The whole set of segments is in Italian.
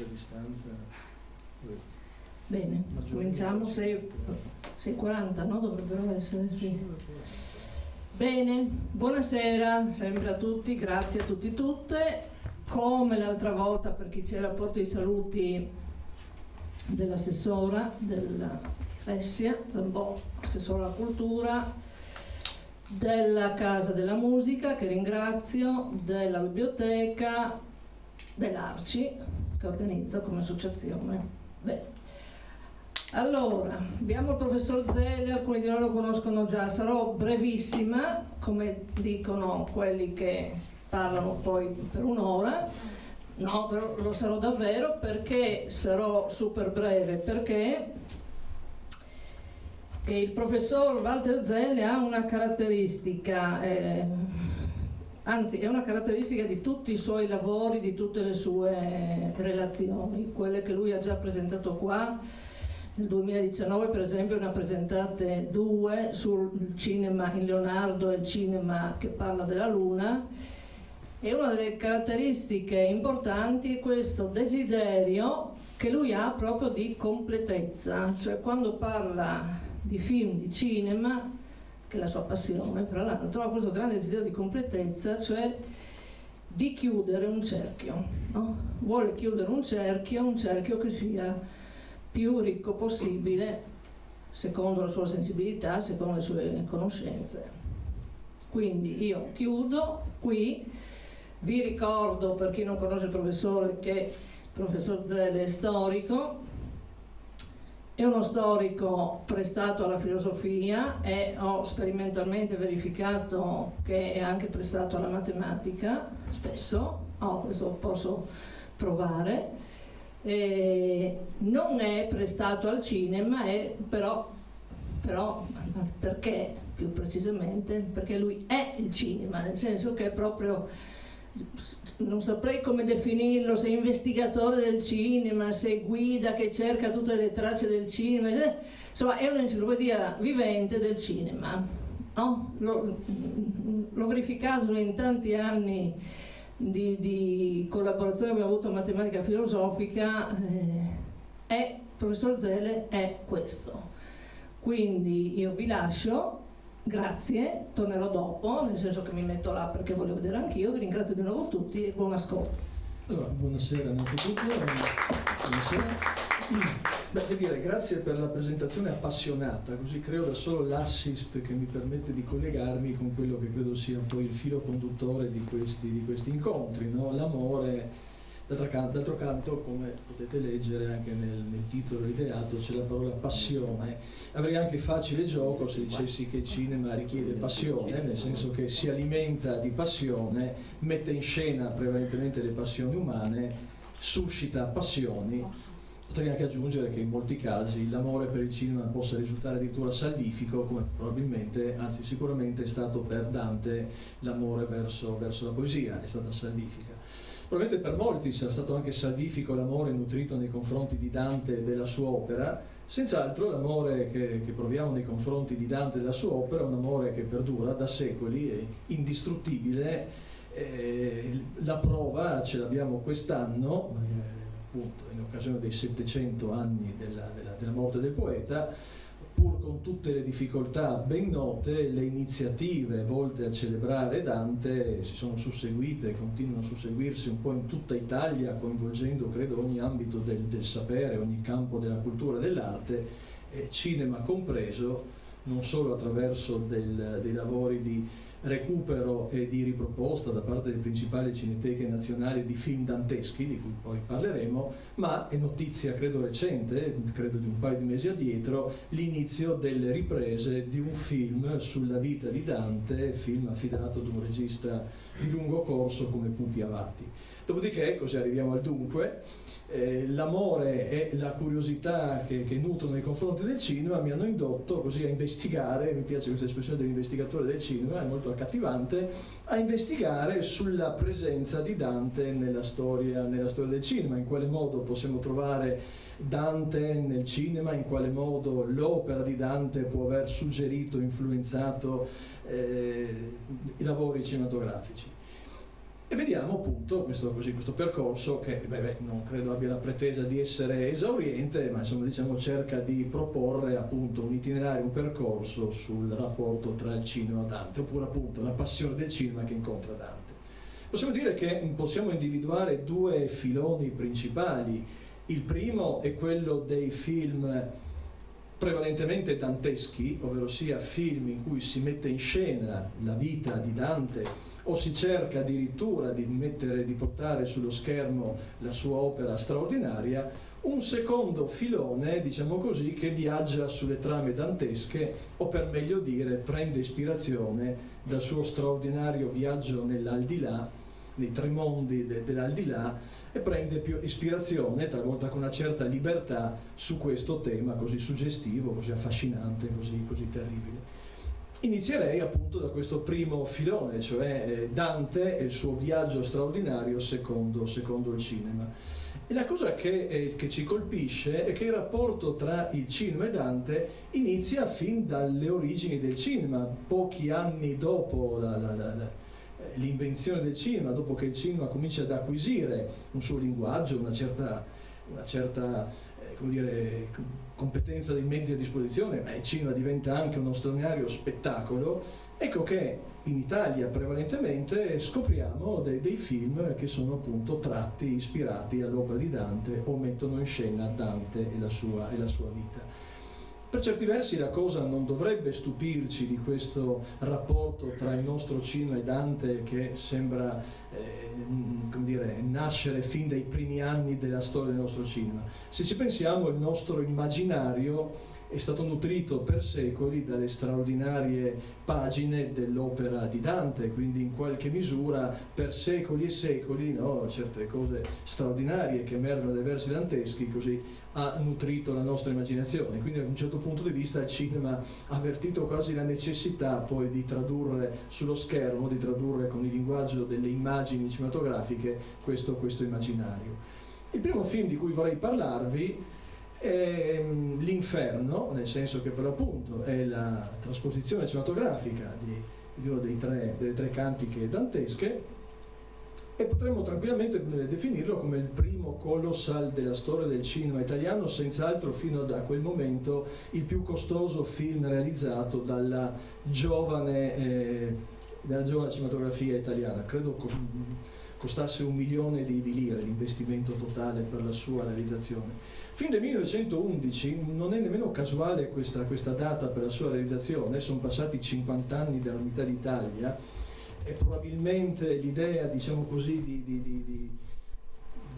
a distanza. Bene, cominciamo, 6:40, no? Dovrebbero essere, sì. Bene, buonasera sempre a tutti, grazie a tutti e tutte. Come l'altra volta, per chi c'era, porto i saluti dell'assessora della Ressia, Zambò, assessora alla cultura, della Casa della Musica, che ringrazio, della biblioteca, dell'Arci, che organizza come associazione. Bene. Allora, abbiamo il professor Zelle, alcuni di noi lo conoscono già, sarò brevissima, come dicono quelli che parlano poi per un'ora, no, però lo sarò davvero, perché sarò super breve, perché il professor Walter Zelle ha una caratteristica, anzi è una caratteristica di tutti i suoi lavori, di tutte le sue relazioni, quelle che lui ha già presentato qua. Nel 2019 per esempio ne ha presentate 2 sul cinema in Leonardo e il cinema che parla della Luna, e una delle caratteristiche importanti è questo desiderio che lui ha proprio di completezza, cioè quando parla di film, di cinema, che è la sua passione fra l'altro, ha questo grande desiderio di completezza, cioè di chiudere un cerchio, no? Vuole chiudere un cerchio che sia più ricco possibile secondo la sua sensibilità, secondo le sue conoscenze. Quindi io chiudo qui, vi ricordo, per chi non conosce il professore, che il professor Zelle è storico, è uno storico prestato alla filosofia e ho sperimentalmente verificato che è anche prestato alla matematica, spesso, questo posso provare. Non è prestato al cinema, però perché più precisamente? Perché lui è il cinema, nel senso che è proprio, non saprei come definirlo, se è investigatore del cinema, se è guida che cerca tutte le tracce del cinema, insomma è un'enciclopedia vivente del cinema, no? L'ho verificato in tanti anni di collaborazione che abbiamo avuto in matematica filosofica, il professor Zelle è questo. Quindi io vi lascio, grazie, tornerò dopo, nel senso che mi metto là perché voglio vedere anch'io, vi ringrazio di nuovo tutti e buon ascolto. Allora, buonasera innanzitutto, buonasera. Beh, dire, grazie per la presentazione appassionata, così creo da solo l'assist che mi permette di collegarmi con quello che credo sia poi il filo conduttore di questi incontri, no? L'amore, d'altro canto, come potete leggere anche nel titolo ideato, c'è la parola passione. Avrei anche facile gioco se dicessi che il cinema richiede passione, nel senso che si alimenta di passione, mette in scena prevalentemente le passioni umane, suscita passioni. Potrei anche aggiungere che in molti casi l'amore per il cinema possa risultare addirittura salvifico, come probabilmente, anzi sicuramente è stato per Dante l'amore verso la poesia, è stata salvifica. Probabilmente per molti sarà stato anche salvifico l'amore nutrito nei confronti di Dante e della sua opera. Senz'altro l'amore che proviamo nei confronti di Dante e della sua opera è un amore che perdura da secoli, è indistruttibile. La prova ce l'abbiamo quest'anno, appunto in occasione dei 700 anni della morte del poeta. Pur con tutte le difficoltà ben note, le iniziative volte a celebrare Dante si sono susseguite e continuano a susseguirsi un po' in tutta Italia, coinvolgendo credo ogni ambito del sapere, ogni campo della cultura e dell'arte, cinema compreso, non solo attraverso dei lavori di recupero e di riproposta da parte delle principali cineteche nazionali di film danteschi, di cui poi parleremo, ma è notizia credo recente, credo di un paio di mesi addietro, l'inizio delle riprese di un film sulla vita di Dante, film affidato ad un regista di lungo corso come Pupi Avati. Dopodiché, così arriviamo al dunque, l'amore e la curiosità che nutrono nei confronti del cinema mi hanno indotto così a investigare, mi piace questa espressione dell'investigatore del cinema, è molto accattivante, a investigare sulla presenza di Dante nella storia del cinema, in quale modo possiamo trovare Dante nel cinema, in quale modo l'opera di Dante può aver suggerito, influenzato i lavori cinematografici. E vediamo appunto questo percorso che non credo abbia la pretesa di essere esauriente, ma insomma diciamo cerca di proporre appunto un itinerario, un percorso sul rapporto tra il cinema e Dante, oppure appunto la passione del cinema che incontra Dante. Possiamo dire che possiamo individuare due filoni principali. Il primo è quello dei film prevalentemente danteschi, ovvero sia film in cui si mette in scena la vita di Dante o si cerca addirittura di portare sullo schermo la sua opera straordinaria. Un secondo filone, diciamo così, che viaggia sulle trame dantesche, o per meglio dire prende ispirazione dal suo straordinario viaggio nell'aldilà, nei tre mondi dell'aldilà, e prende più ispirazione, talvolta con una certa libertà, su questo tema così suggestivo, così affascinante, così terribile. Inizierei appunto da questo primo filone, cioè Dante e il suo viaggio straordinario secondo il cinema. E la cosa che ci colpisce è che il rapporto tra il cinema e Dante inizia fin dalle origini del cinema, pochi anni dopo l'invenzione del cinema, dopo che il cinema comincia ad acquisire un suo linguaggio, una certa come dire, competenza dei mezzi a disposizione, ma il cinema diventa anche uno straordinario spettacolo. Ecco che in Italia prevalentemente scopriamo dei film che sono appunto tratti, ispirati all'opera di Dante o mettono in scena Dante e la sua vita. Per certi versi la cosa non dovrebbe stupirci di questo rapporto tra il nostro cinema e Dante, che sembra come dire, nascere fin dai primi anni della storia del nostro cinema. Se ci pensiamo, il nostro immaginario è stato nutrito per secoli dalle straordinarie pagine dell'opera di Dante, quindi in qualche misura per secoli e secoli, no, certe cose straordinarie che emergono dai versi danteschi così ha nutrito la nostra immaginazione. Quindi da un certo punto di vista il cinema ha avvertito quasi la necessità poi di tradurre sullo schermo, di tradurre con il linguaggio delle immagini cinematografiche questo immaginario. Il primo film di cui vorrei parlarvi è L'Inferno, nel senso che per l'appunto è la trasposizione cinematografica di uno delle tre cantiche dantesche, e potremmo tranquillamente definirlo come il primo colossal della storia del cinema italiano, senz'altro fino a quel momento il più costoso film realizzato dalla giovane cinematografia italiana. Credo costasse 1 milione di lire l'investimento totale per la sua realizzazione. Fin del 1911 non è nemmeno casuale questa data per la sua realizzazione, sono passati 50 anni dall'Unità d'Italia, e probabilmente l'idea, diciamo così, di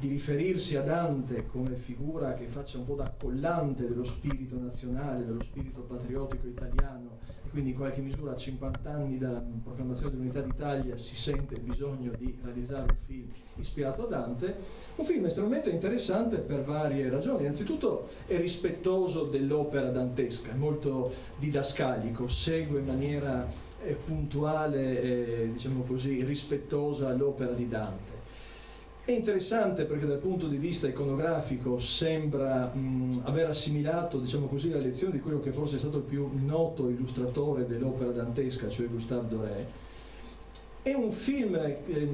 riferirsi a Dante come figura che faccia un po' da collante dello spirito nazionale, dello spirito patriottico italiano, e quindi in qualche misura a 50 anni dalla proclamazione dell'Unità d'Italia si sente il bisogno di realizzare un film ispirato a Dante. Un film estremamente interessante per varie ragioni. Innanzitutto è rispettoso dell'opera dantesca, è molto didascalico, segue in maniera puntuale e diciamo così rispettosa l'opera di Dante. È interessante perché dal punto di vista iconografico sembra aver assimilato, diciamo così, la lezione di quello che forse è stato il più noto illustratore dell'opera dantesca, cioè Gustave Doré. È un film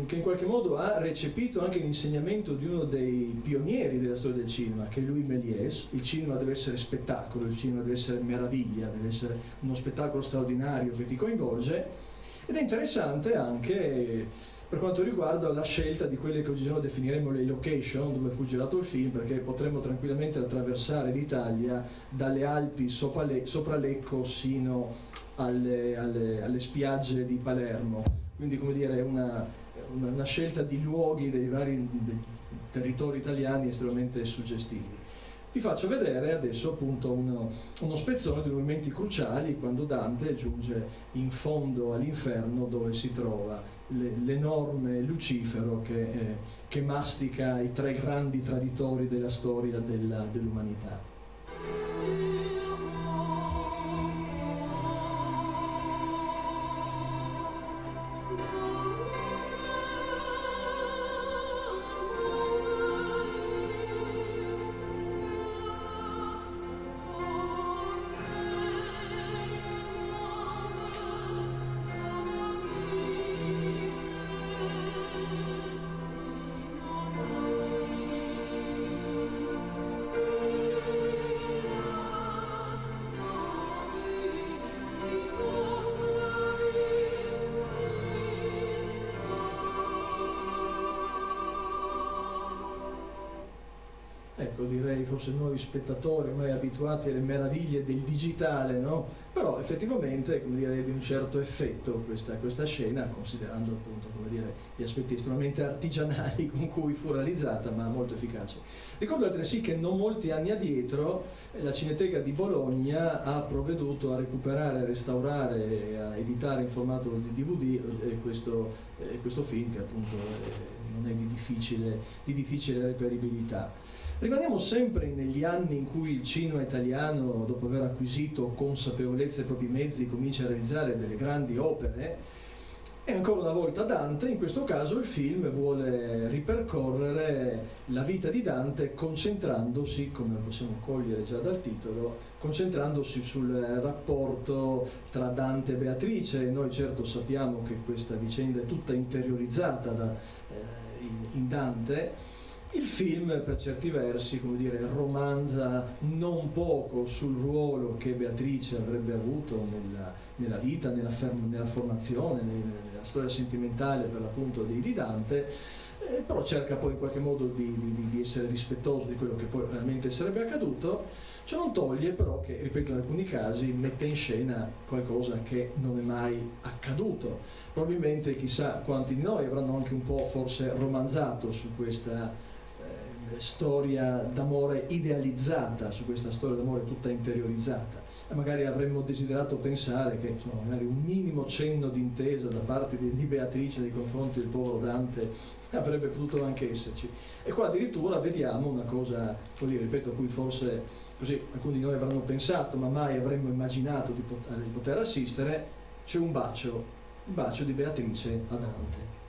che in qualche modo ha recepito anche l'insegnamento di uno dei pionieri della storia del cinema, che è Louis Méliès. Il cinema deve essere spettacolo, il cinema deve essere meraviglia, deve essere uno spettacolo straordinario che ti coinvolge. Ed è interessante anche per quanto riguarda la scelta di quelle che oggigiorno definiremo le location dove fu girato il film, perché potremmo tranquillamente attraversare l'Italia dalle Alpi sopra Lecco sino alle spiagge di Palermo. Quindi, come dire, una scelta di luoghi dei vari territori italiani estremamente suggestivi. Vi faccio vedere adesso appunto uno spezzone di momenti cruciali quando Dante giunge in fondo all'inferno, dove si trova l'enorme Lucifero che mastica i 3 grandi traditori della storia dell'umanità. ecco, direi forse noi spettatori ormai abituati alle meraviglie del digitale, no? Però effettivamente, come dire, ebbe un certo effetto questa scena, considerando appunto, come dire, gli aspetti estremamente artigianali con cui fu realizzata, ma molto efficace. Ricordo altresì che non molti anni addietro la Cineteca di Bologna ha provveduto a recuperare, a restaurare e a editare in formato di DVD questo film, che appunto non è di difficile reperibilità. Rimaniamo sempre negli anni in cui il cinema italiano, dopo aver acquisito consapevolezza dei propri mezzi, comincia a realizzare delle grandi opere, e ancora una volta Dante. In questo caso il film vuole ripercorrere la vita di Dante concentrandosi, come possiamo cogliere già dal titolo, concentrandosi sul rapporto tra Dante e Beatrice. Noi certo sappiamo che questa vicenda è tutta interiorizzata in Dante. Il film, per certi versi, come dire, romanza non poco sul ruolo che Beatrice avrebbe avuto nella vita, nella formazione, nella storia sentimentale per l'appunto di Dante, però cerca poi in qualche modo di essere rispettoso di quello che poi realmente sarebbe accaduto. Ciò non toglie però che, ripeto, in alcuni casi mette in scena qualcosa che non è mai accaduto. Probabilmente chissà quanti di noi avranno anche un po' forse romanzato su questa storia d'amore idealizzata, su questa storia d'amore tutta interiorizzata, e magari avremmo desiderato pensare che insomma, magari un minimo cenno di intesa da parte di Beatrice nei confronti del povero Dante avrebbe potuto anche esserci. E qua addirittura vediamo una cosa, ripeto, a cui forse così alcuni di noi avranno pensato ma mai avremmo immaginato di poter assistere. C'è un bacio, il bacio di Beatrice a Dante.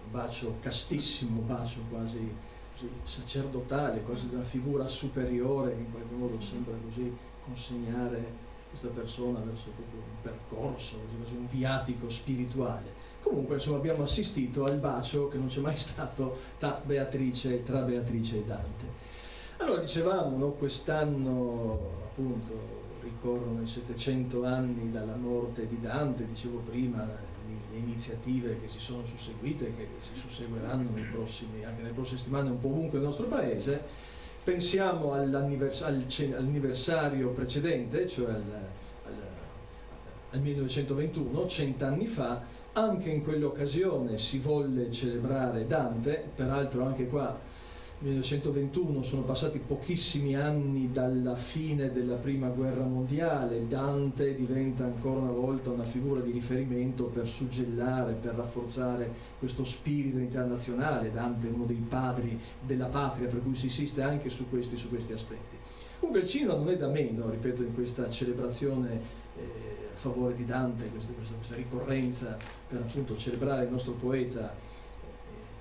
Bacio castissimo, bacio quasi così sacerdotale, quasi di una figura superiore che in qualche modo sembra così consegnare questa persona verso proprio un percorso, quasi un viatico spirituale. Comunque insomma abbiamo assistito al bacio che non c'è mai stato tra Beatrice e Dante. Allora dicevamo, no, quest'anno appunto ricorrono i 700 anni dalla morte di Dante, dicevo prima, le iniziative che si sono susseguite, che si susseguiranno anche nelle prossime settimane un po' ovunque nel nostro paese. Pensiamo all'anniversario precedente, cioè al 1921, 100 anni fa. Anche in quell'occasione si volle celebrare Dante, peraltro anche qua 1921 sono passati pochissimi anni dalla fine della prima guerra mondiale. Dante diventa ancora una volta una figura di riferimento per suggellare, per rafforzare questo spirito internazionale. Dante è uno dei padri della patria, per cui si insiste anche su questi aspetti. Comunque il cinema non è da meno, ripeto, in questa celebrazione a favore di Dante, questa ricorrenza per appunto celebrare il nostro poeta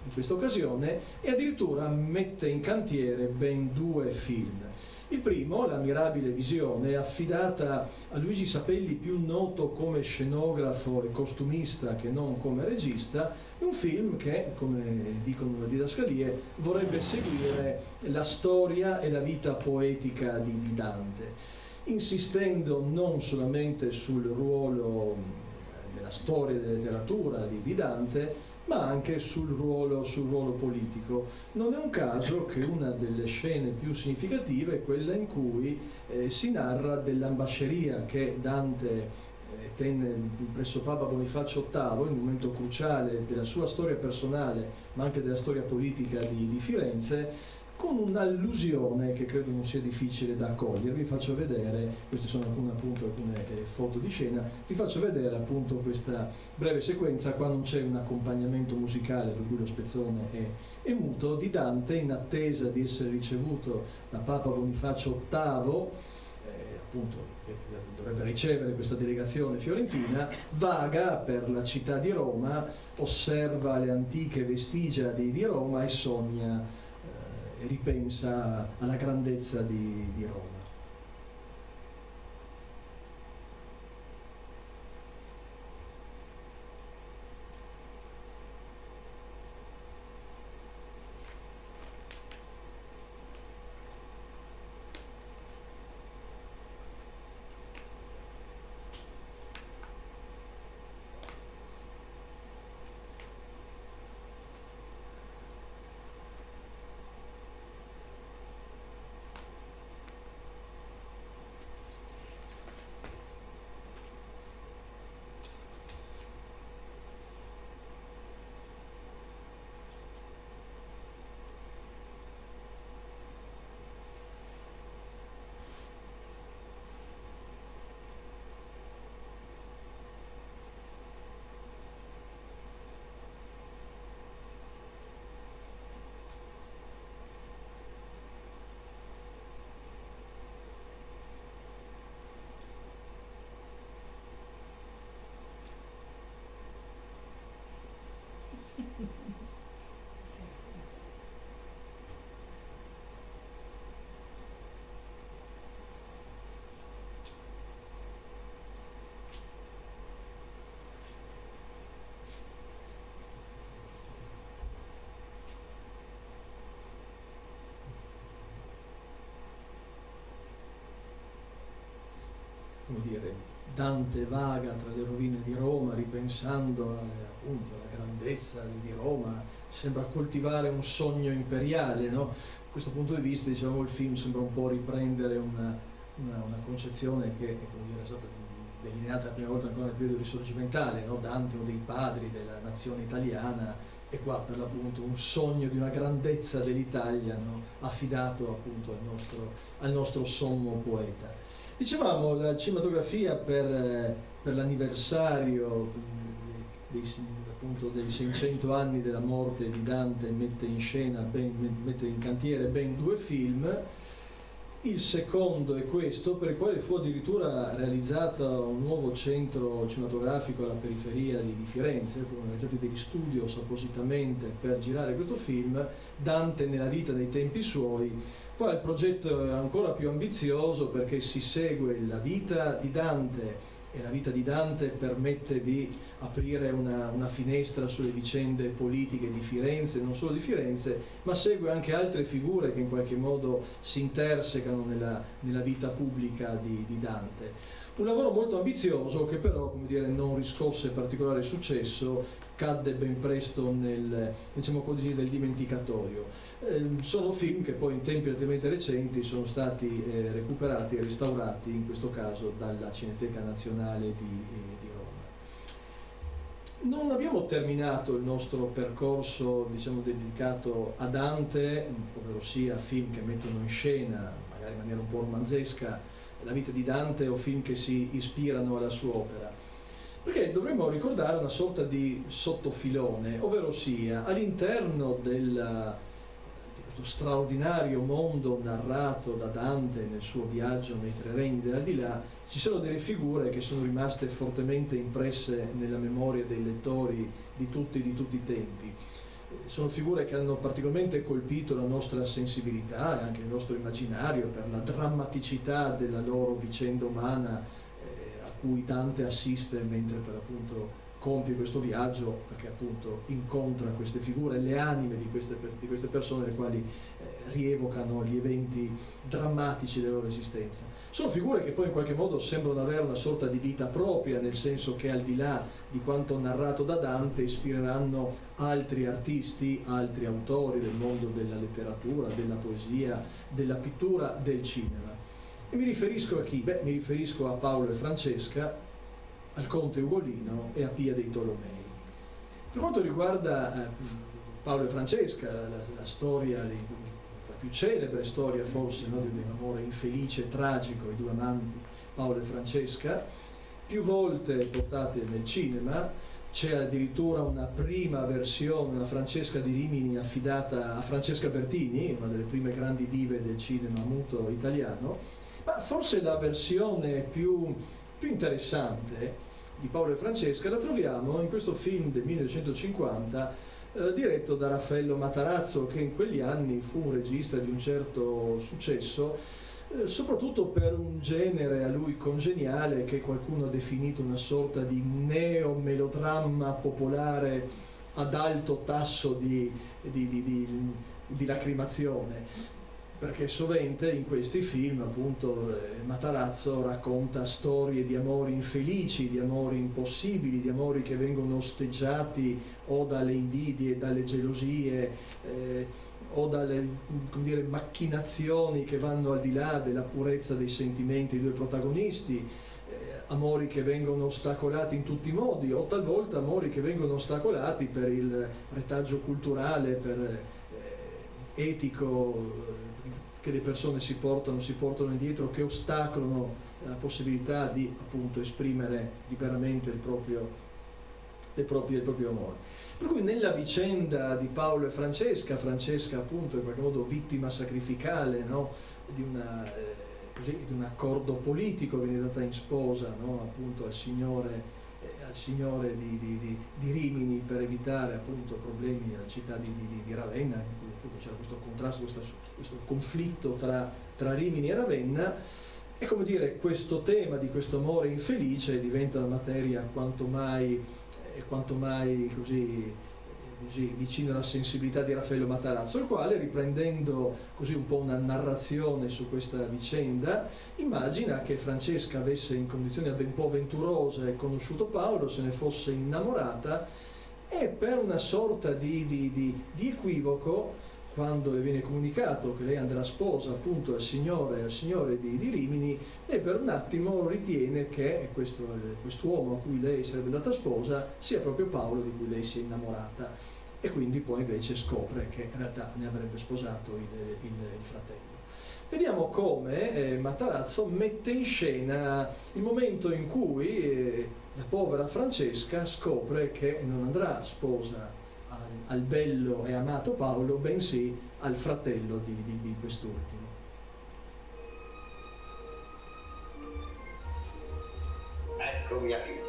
in questa occasione, e addirittura mette in cantiere ben 2 film. Il primo, La mirabile visione, è affidata a Luigi Sapelli, più noto come scenografo e costumista che non come regista. È un film che, come dicono le didascalie, vorrebbe seguire la storia e la vita poetica di Dante, insistendo non solamente sul ruolo nella storia della letteratura di Dante, ma anche sul ruolo politico. Non è un caso che una delle scene più significative è quella in cui si narra dell'ambasceria che Dante tenne presso Papa Bonifacio VIII, in un momento cruciale della sua storia personale, ma anche della storia politica di Firenze, con un'allusione che credo non sia difficile da cogliere. Vi faccio vedere, queste sono appunto alcune foto di scena, vi faccio vedere appunto questa breve sequenza qua non c'è un accompagnamento musicale, per cui lo spezzone è muto, di Dante in attesa di essere ricevuto da Papa Bonifacio VIII, appunto che dovrebbe ricevere questa delegazione fiorentina, vaga per la città di Roma, osserva le antiche vestigia di Roma e sogna e ripensa alla grandezza di Roma. Come dire, Dante vaga tra le rovine di Roma ripensando appunto alla grandezza di Roma, sembra coltivare un sogno imperiale, no? Da questo punto di vista, diciamo, il film sembra un po' riprendere una concezione che è stata delineata la prima volta ancora nel periodo risorgimentale, no? Dante, uno dei padri della nazione italiana, e qua per l'appunto un sogno di una grandezza dell'Italia, no? Affidato appunto al nostro sommo poeta. Dicevamo, la cinematografia per l'anniversario appunto dei 600 anni della morte di Dante mette in cantiere ben 2 film. Il secondo è questo, per il quale fu addirittura realizzato un nuovo centro cinematografico alla periferia di Firenze, furono realizzati degli studios appositamente per girare questo film, Dante nella vita dei tempi suoi. Qua il progetto è ancora più ambizioso perché si segue la vita di Dante, e la vita di Dante permette di aprire una finestra sulle vicende politiche di Firenze, non solo di Firenze, ma segue anche altre figure che in qualche modo si intersecano nella vita pubblica di Dante. Un lavoro molto ambizioso che però, come dire, non riscosse particolare successo, cadde ben presto nel dimenticatorio. Sono film che poi in tempi relativamente recenti sono stati recuperati e restaurati, in questo caso dalla Cineteca Nazionale di Roma. Non abbiamo terminato il nostro percorso, diciamo, dedicato a Dante, ovvero sia film che mettono in scena, magari in maniera un po' romanzesca, la vita di Dante o film che si ispirano alla sua opera, perché dovremmo ricordare una sorta di sottofilone, ovvero sia all'interno di questo straordinario mondo narrato da Dante nel suo viaggio nei 3 regni dell'aldilà, ci sono delle figure che sono rimaste fortemente impresse nella memoria dei lettori di tutti i tempi. Sono figure che hanno particolarmente colpito la nostra sensibilità e anche il nostro immaginario per la drammaticità della loro vicenda umana a cui Dante assiste mentre per appunto compie questo viaggio, perché appunto incontra queste figure, le anime di queste persone, le quali rievocano gli eventi drammatici della loro esistenza. Sono figure che poi in qualche modo sembrano avere una sorta di vita propria, nel senso che al di là di quanto narrato da Dante ispireranno altri artisti, altri autori del mondo della letteratura, della poesia, della pittura, del cinema. E mi riferisco a chi? Beh, mi riferisco a Paolo e Francesca, al conte Ugolino e a Pia dei Tolomei. Per quanto riguarda Paolo e Francesca, la storia di più celebre storia forse, no, di un amore infelice e tragico, i due amanti Paolo e Francesca, più volte portate nel cinema. C'è addirittura una prima versione, una Francesca di Rimini affidata a Francesca Bertini, una delle prime grandi dive del cinema muto italiano, ma forse la versione più interessante di Paolo e Francesca la troviamo in questo film del 1950 diretto da Raffaello Matarazzo, che in quegli anni fu un regista di un certo successo, soprattutto per un genere a lui congeniale che qualcuno ha definito una sorta di neo-melodramma popolare ad alto tasso di lacrimazione. Perché sovente in questi film, appunto, Matarazzo racconta storie di amori infelici, di amori impossibili, di amori che vengono osteggiati o dalle invidie, dalle gelosie, o dalle, come dire, macchinazioni che vanno al di là della purezza dei sentimenti dei due protagonisti, amori che vengono ostacolati in tutti i modi, o talvolta amori che vengono ostacolati per il retaggio culturale, per etico, che le persone si portano indietro, che ostacolano la possibilità di, appunto, esprimere liberamente il proprio amore. Per cui nella vicenda di Paolo e Francesca appunto in qualche modo vittima sacrificale, no? di un accordo politico, viene data in sposa, no? Appunto al signore di Rimini per evitare, appunto, problemi alla città di Ravenna, in cui appunto c'era questo contrasto, questo conflitto tra Rimini e Ravenna. E, come dire, questo tema di questo amore infelice diventa una materia quanto mai così vicino alla sensibilità di Raffaello Matarazzo, il quale, riprendendo così un po' una narrazione su questa vicenda, immagina che Francesca avesse, in condizioni un po' avventurose, conosciuto Paolo, se ne fosse innamorata, e per una sorta di equivoco, quando le viene comunicato che lei andrà sposa appunto al signore di Rimini, e per un attimo ritiene che quest'uomo a cui lei sarebbe andata sposa sia proprio Paolo di cui lei si è innamorata, e quindi poi invece scopre che in realtà ne avrebbe sposato il fratello. Vediamo come Matarazzo mette in scena il momento in cui la povera Francesca scopre che non andrà sposa al bello e amato Paolo, bensì al fratello di quest'ultimo. Ecco mia figlia.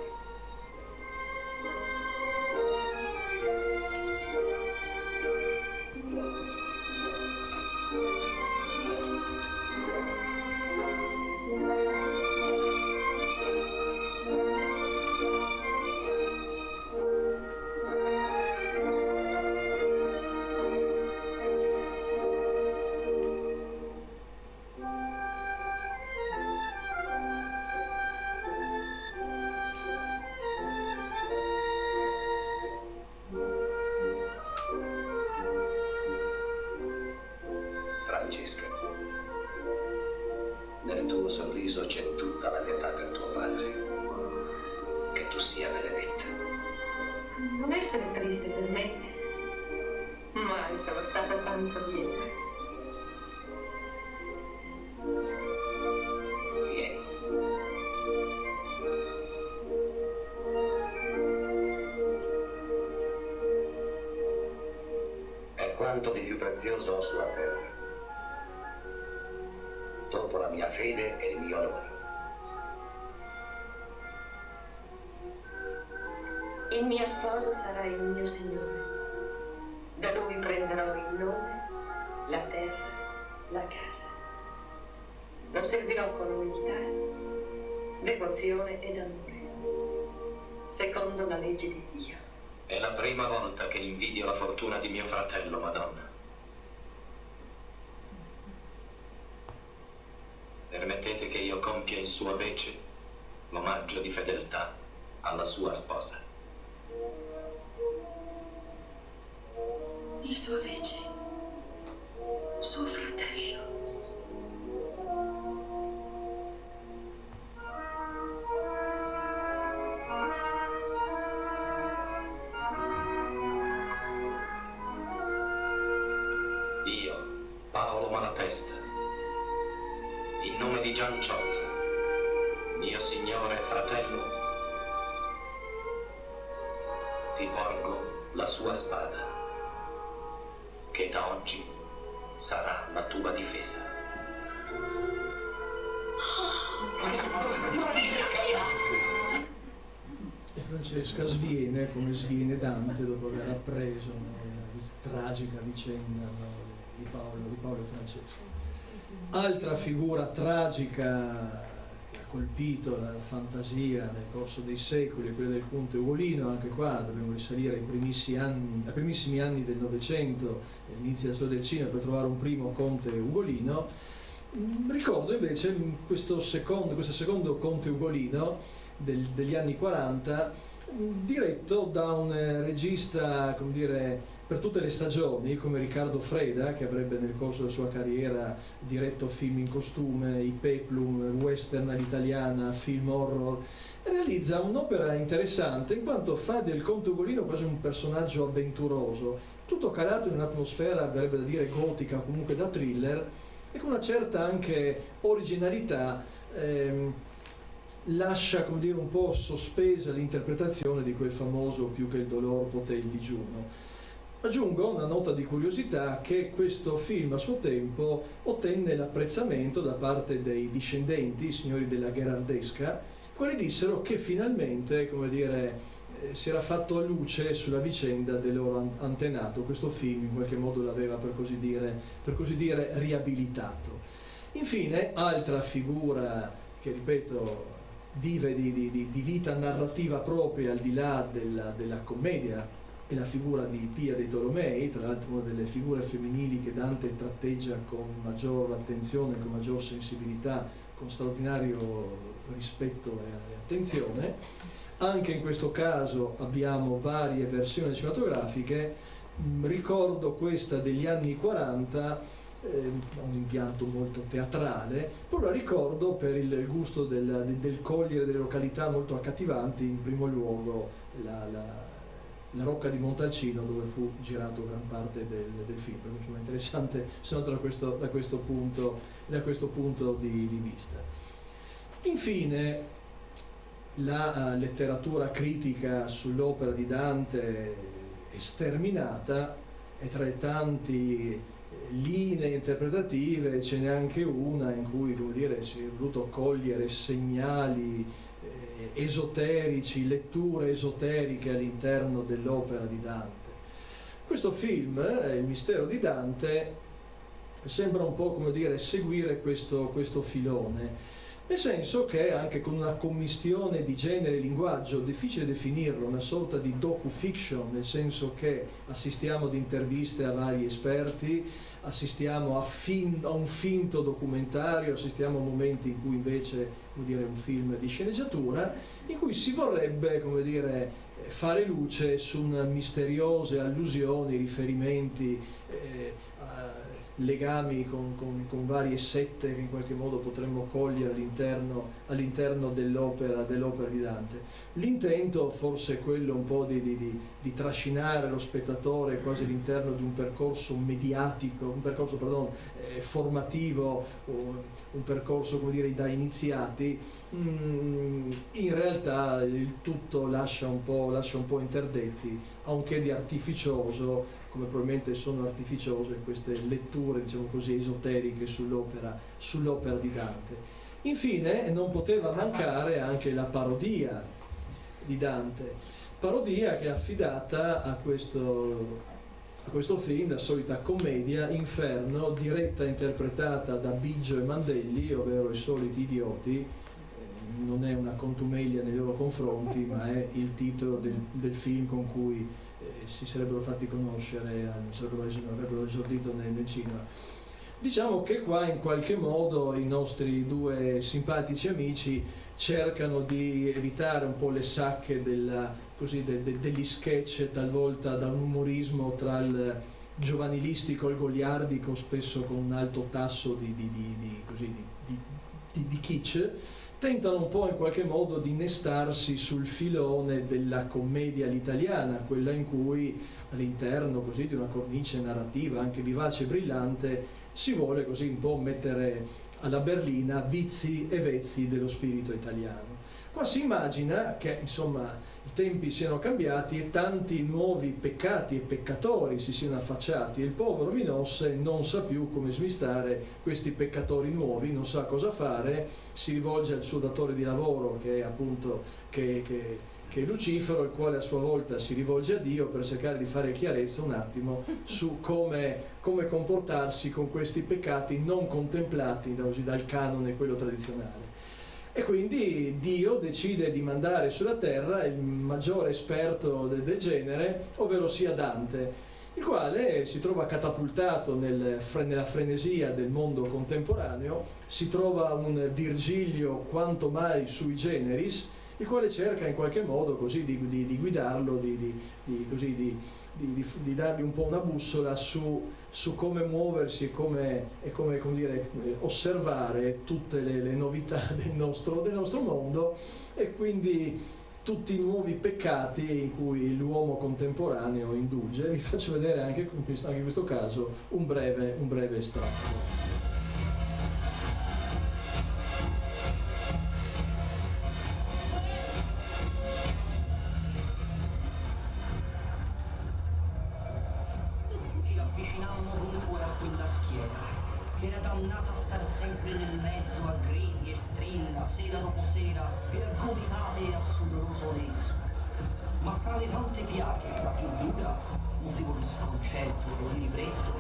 Francesca, nel tuo sorriso c'è tutta la pietà per tuo padre. Che tu sia benedetta. Non essere triste per me. Mai sono stata tanto lieta. Vieni. È quanto di più prezioso ho sulla terra. Dopo la mia fede e il mio onore. Il mio sposo sarà il mio Signore. Da lui prenderò il nome, la terra, la casa. Lo servirò con umiltà, devozione ed amore, secondo la legge di Dio. È la prima volta che invidio la fortuna di mio fratello, Madonna. Permettete che io compia in sua vece l'omaggio di fedeltà alla sua sposa. Il suo vece, suo fratello. Io, Paolo di Gian Ciotta, mio signore fratello, ti porgo la sua spada, che da oggi sarà la tua difesa. E Francesca sviene come sviene Dante dopo aver appreso, no, la tragica vicenda, no, di Paolo e Francesca. Altra figura tragica che ha colpito la fantasia nel corso dei secoli è quella del conte Ugolino. Anche qua dobbiamo risalire ai primissimi anni del Novecento, all'inizio della storia del cinema, per trovare un primo conte Ugolino. Ricordo invece questo secondo conte Ugolino degli anni 40, diretto da un regista, come dire, per tutte le stagioni, come Riccardo Freda, che avrebbe nel corso della sua carriera diretto film in costume, i peplum, western all'italiana, film horror. Realizza un'opera interessante in quanto fa del conte Ugolino quasi un personaggio avventuroso, tutto calato in un'atmosfera, verrebbe da dire, gotica o comunque da thriller, e con una certa anche originalità. Lascia, come dire, un po' sospesa l'interpretazione di quel famoso "più che il dolor poté il digiuno". Aggiungo una nota di curiosità, che questo film a suo tempo ottenne l'apprezzamento da parte dei discendenti, i signori della Gherardesca, quelli dissero che finalmente, come dire, si era fatto luce sulla vicenda del loro antenato. Questo film in qualche modo l'aveva, per così dire, riabilitato. Infine, altra figura che, ripeto, vive di vita narrativa propria al di là della commedia, è la figura di Pia dei Tolomei, tra l'altro una delle figure femminili che Dante tratteggia con maggior attenzione, con maggior sensibilità, con straordinario rispetto e attenzione. Anche in questo caso abbiamo varie versioni cinematografiche. Ricordo questa degli anni 40, un impianto molto teatrale, però la ricordo per il gusto del cogliere delle località molto accattivanti, in primo luogo la Rocca di Montalcino, dove fu girato gran parte del film. Per me insomma interessante soltanto da questo punto di vista. Infine, la letteratura critica sull'opera di Dante è sterminata, e tra le tanti linee interpretative ce n'è anche una in cui, come dire, si è voluto cogliere segnali esoterici, letture esoteriche all'interno dell'opera di Dante. Questo film, Il mistero di Dante, sembra un po', come dire, seguire questo filone, nel senso che anche con una commistione di genere e linguaggio, difficile definirlo, una sorta di docu-fiction, nel senso che assistiamo ad interviste a vari esperti, assistiamo a un finto documentario, assistiamo a momenti in cui invece, come dire, un film di sceneggiatura, in cui si vorrebbe, come dire, fare luce su misteriose allusioni, riferimenti, legami con varie sette che in qualche modo potremmo cogliere all'interno dell'opera di Dante. L'intento forse è quello un po' di trascinare lo spettatore quasi all'interno di un percorso mediatico, formativo, un percorso, come dire, da iniziati. In realtà il tutto lascia un po' interdetti, aunque di artificioso, come probabilmente sono artificiose queste letture, diciamo così, esoteriche sull'opera di Dante. Infine non poteva mancare anche la parodia di Dante, parodia che è affidata a questo film, la solita commedia Inferno, diretta e interpretata da Biggio e Mandelli, ovvero i soliti idioti. Non è una contumelia nei loro confronti, ma è il titolo del film con cui si sarebbero fatti conoscere, avrebbero esordito nel cinema. Diciamo che qua in qualche modo i nostri due simpatici amici cercano di evitare un po' le sacche degli sketch, talvolta da un umorismo tra il giovanilistico e il goliardico, spesso con un alto tasso di kitsch. Tentano un po' in qualche modo di innestarsi sul filone della commedia all'italiana, quella in cui all'interno così di una cornice narrativa anche vivace e brillante si vuole così un po' mettere alla berlina vizi e vezzi dello spirito italiano. Qua si immagina che insomma i tempi siano cambiati e tanti nuovi peccati e peccatori si siano affacciati e il povero Minosse non sa più come smistare questi peccatori nuovi, non sa cosa fare, si rivolge al suo datore di lavoro che è appunto che è Lucifero, il quale a sua volta si rivolge a Dio per cercare di fare chiarezza un attimo su come comportarsi con questi peccati non contemplati dal canone, quello tradizionale. E quindi Dio decide di mandare sulla terra il maggiore esperto del genere, ovvero sia Dante, il quale si trova catapultato nella frenesia del mondo contemporaneo, si trova un Virgilio quanto mai sui generis, il quale cerca in qualche modo così di guidarlo, di dargli un po' una bussola su come muoversi e come dire, osservare tutte le novità del nostro mondo e quindi tutti i nuovi peccati in cui l'uomo contemporaneo indulge. Vi faccio vedere anche in questo caso un breve estratto. Che era dannata a star sempre nel mezzo a gridi e strilla, sera dopo sera, e a gomitate e a sudoroso lezzo. Ma fra le tante piaghe, la più dura, motivo di sconcerto e di ribrezzo,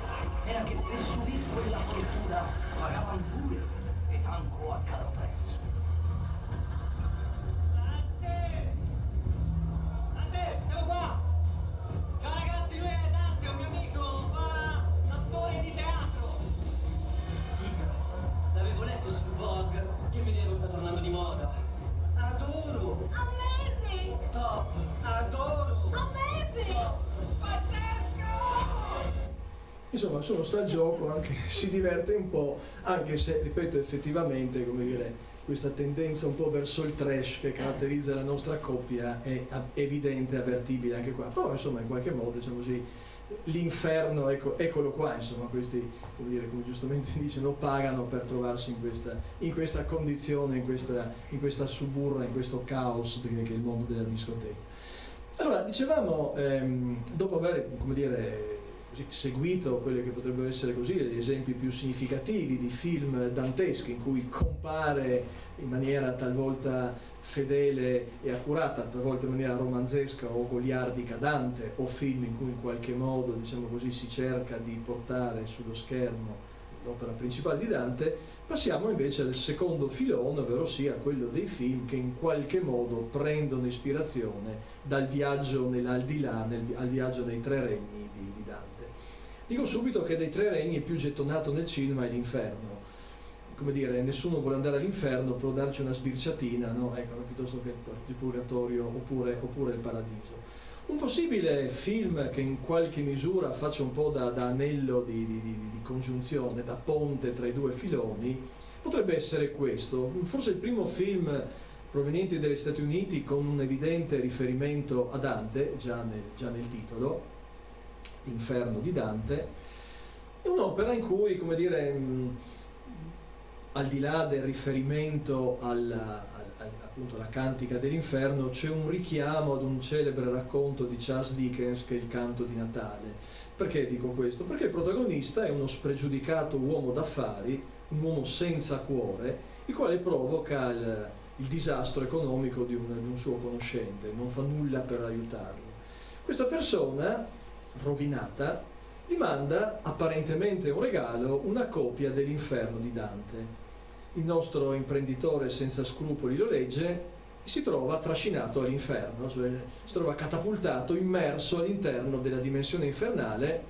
era che per subir quella tortura pagavan pure, e tanco a caro prezzo. Dante, siamo qua! Ciao ragazzi, lui è Dante, un mio amico, fa l'attore di teatro. L'avevo letto sul blog che Medero sta tornando di moda. Adoro! Amazing! Top! Adoro! Amazing! Top! Pazzesco! Insomma, sta il gioco, anche si diverte un po', anche se, ripeto, effettivamente, come dire, questa tendenza un po' verso il trash che caratterizza la nostra coppia è evidente, avvertibile anche qua. Però, insomma, in qualche modo, diciamo così, l'inferno, eccolo qua, insomma, questi, come dire, come giustamente dicono, pagano per trovarsi in questa condizione, in questa suburra, in questo caos che è il mondo della discoteca. Allora, dicevamo, dopo aver, come dire, così, seguito quelli che potrebbero essere così gli esempi più significativi di film danteschi in cui compare in maniera talvolta fedele e accurata, talvolta in maniera romanzesca o goliardica Dante, o film in cui in qualche modo, diciamo così, si cerca di portare sullo schermo l'opera principale di Dante, passiamo invece al secondo filone, ovvero sia quello dei film che in qualche modo prendono ispirazione dal viaggio nell'aldilà, al viaggio nei tre regni di Dante. Dico subito che dei tre regni il più gettonato nel cinema è l'Inferno. Come dire, nessuno vuole andare all'inferno per darci una sbirciatina, no? Ecco, piuttosto che il purgatorio oppure il paradiso. Un possibile film che in qualche misura faccia un po' da anello di congiunzione, da ponte tra i due filoni, potrebbe essere questo. Forse il primo film proveniente dagli Stati Uniti con un evidente riferimento a Dante, già nel titolo, L'Inferno di Dante, è un'opera in cui, come dire, al di là del riferimento appunto alla Cantica dell'Inferno, c'è un richiamo ad un celebre racconto di Charles Dickens che è Il Canto di Natale. Perché dico questo? Perché il protagonista è uno spregiudicato uomo d'affari, un uomo senza cuore, il quale provoca il disastro economico di un suo conoscente, non fa nulla per aiutarlo. Questa persona, rovinata, gli manda apparentemente un regalo, una copia dell'Inferno di Dante. Il nostro imprenditore senza scrupoli lo legge e si trova trascinato all'inferno, cioè si trova catapultato, immerso all'interno della dimensione infernale,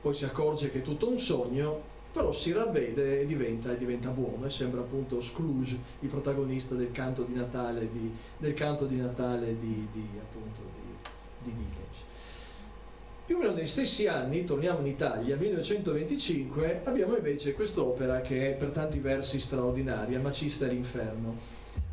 poi si accorge che è tutto un sogno, però si ravvede e diventa buono e sembra appunto Scrooge, il protagonista del Canto di Natale di Dickens. Più o meno negli stessi anni, torniamo in Italia, 1925, abbiamo invece quest'opera che è per tanti versi straordinaria, Macista e l'Inferno.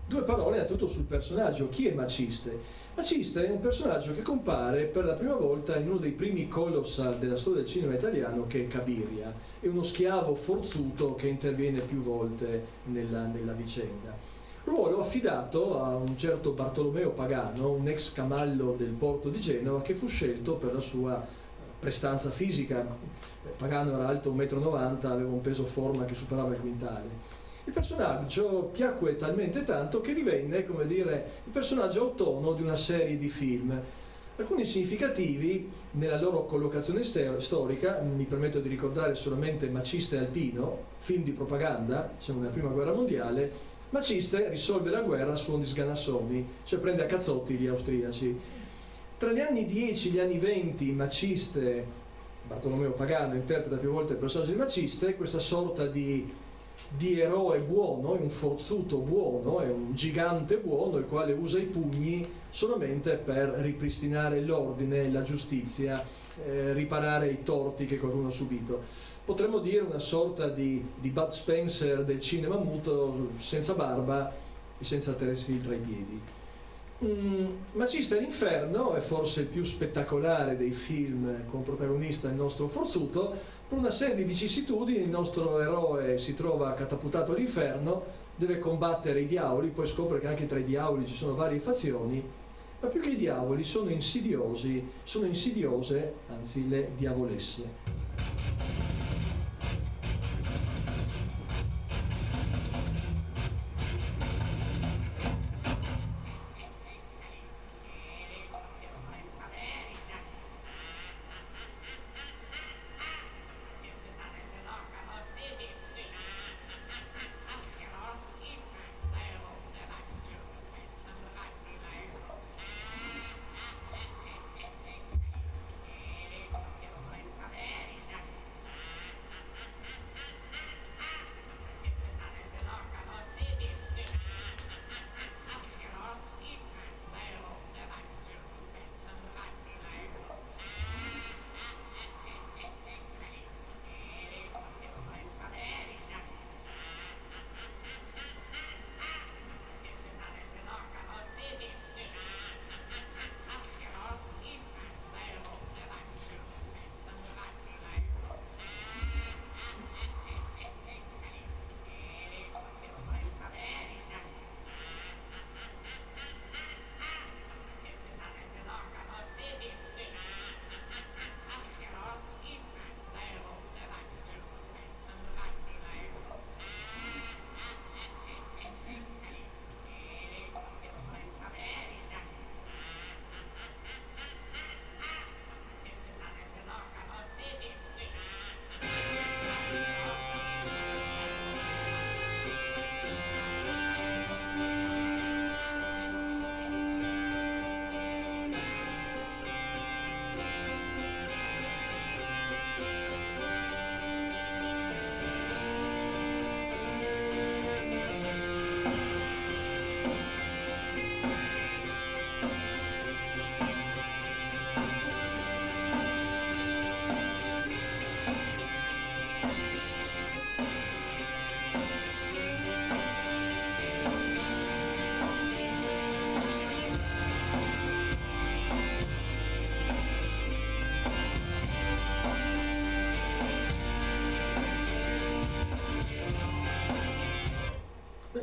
Due parole innanzitutto sul personaggio. Chi è Maciste? Maciste è un personaggio che compare per la prima volta in uno dei primi colossal della storia del cinema italiano, che è Cabiria. È uno schiavo forzuto che interviene più volte nella vicenda. Ruolo affidato a un certo Bartolomeo Pagano, un ex camallo del porto di Genova, che fu scelto per la sua prestanza fisica. Pagano era alto 1,90 m, aveva un peso forma che superava il quintale. Il personaggio piacque talmente tanto che divenne, come dire, il personaggio autonomo di una serie di film. Alcuni significativi nella loro collocazione storica, mi permetto di ricordare solamente Maciste Alpino, film di propaganda, siamo nella prima guerra mondiale. Maciste risolve la guerra a suon di sganassoni, cioè prende a cazzotti gli austriaci. Tra gli anni 10 e gli anni 20 Maciste, Bartolomeo Pagano interpreta più volte il personaggio di Maciste, questa sorta di eroe buono, è un forzuto buono, è un gigante buono, il quale usa i pugni solamente per ripristinare l'ordine, la giustizia, riparare i torti che qualcuno ha subito. Potremmo dire una sorta di Bud Spencer del cinema muto, senza barba e senza Terence Hill tra i piedi. Maciste all'inferno è forse il più spettacolare dei film con protagonista il nostro forzuto. Per una serie di vicissitudini il nostro eroe si trova catapultato all'inferno, deve combattere i diavoli, poi scopre che anche tra i diavoli ci sono varie fazioni, ma più che i diavoli sono insidiose, anzi le diavolesse.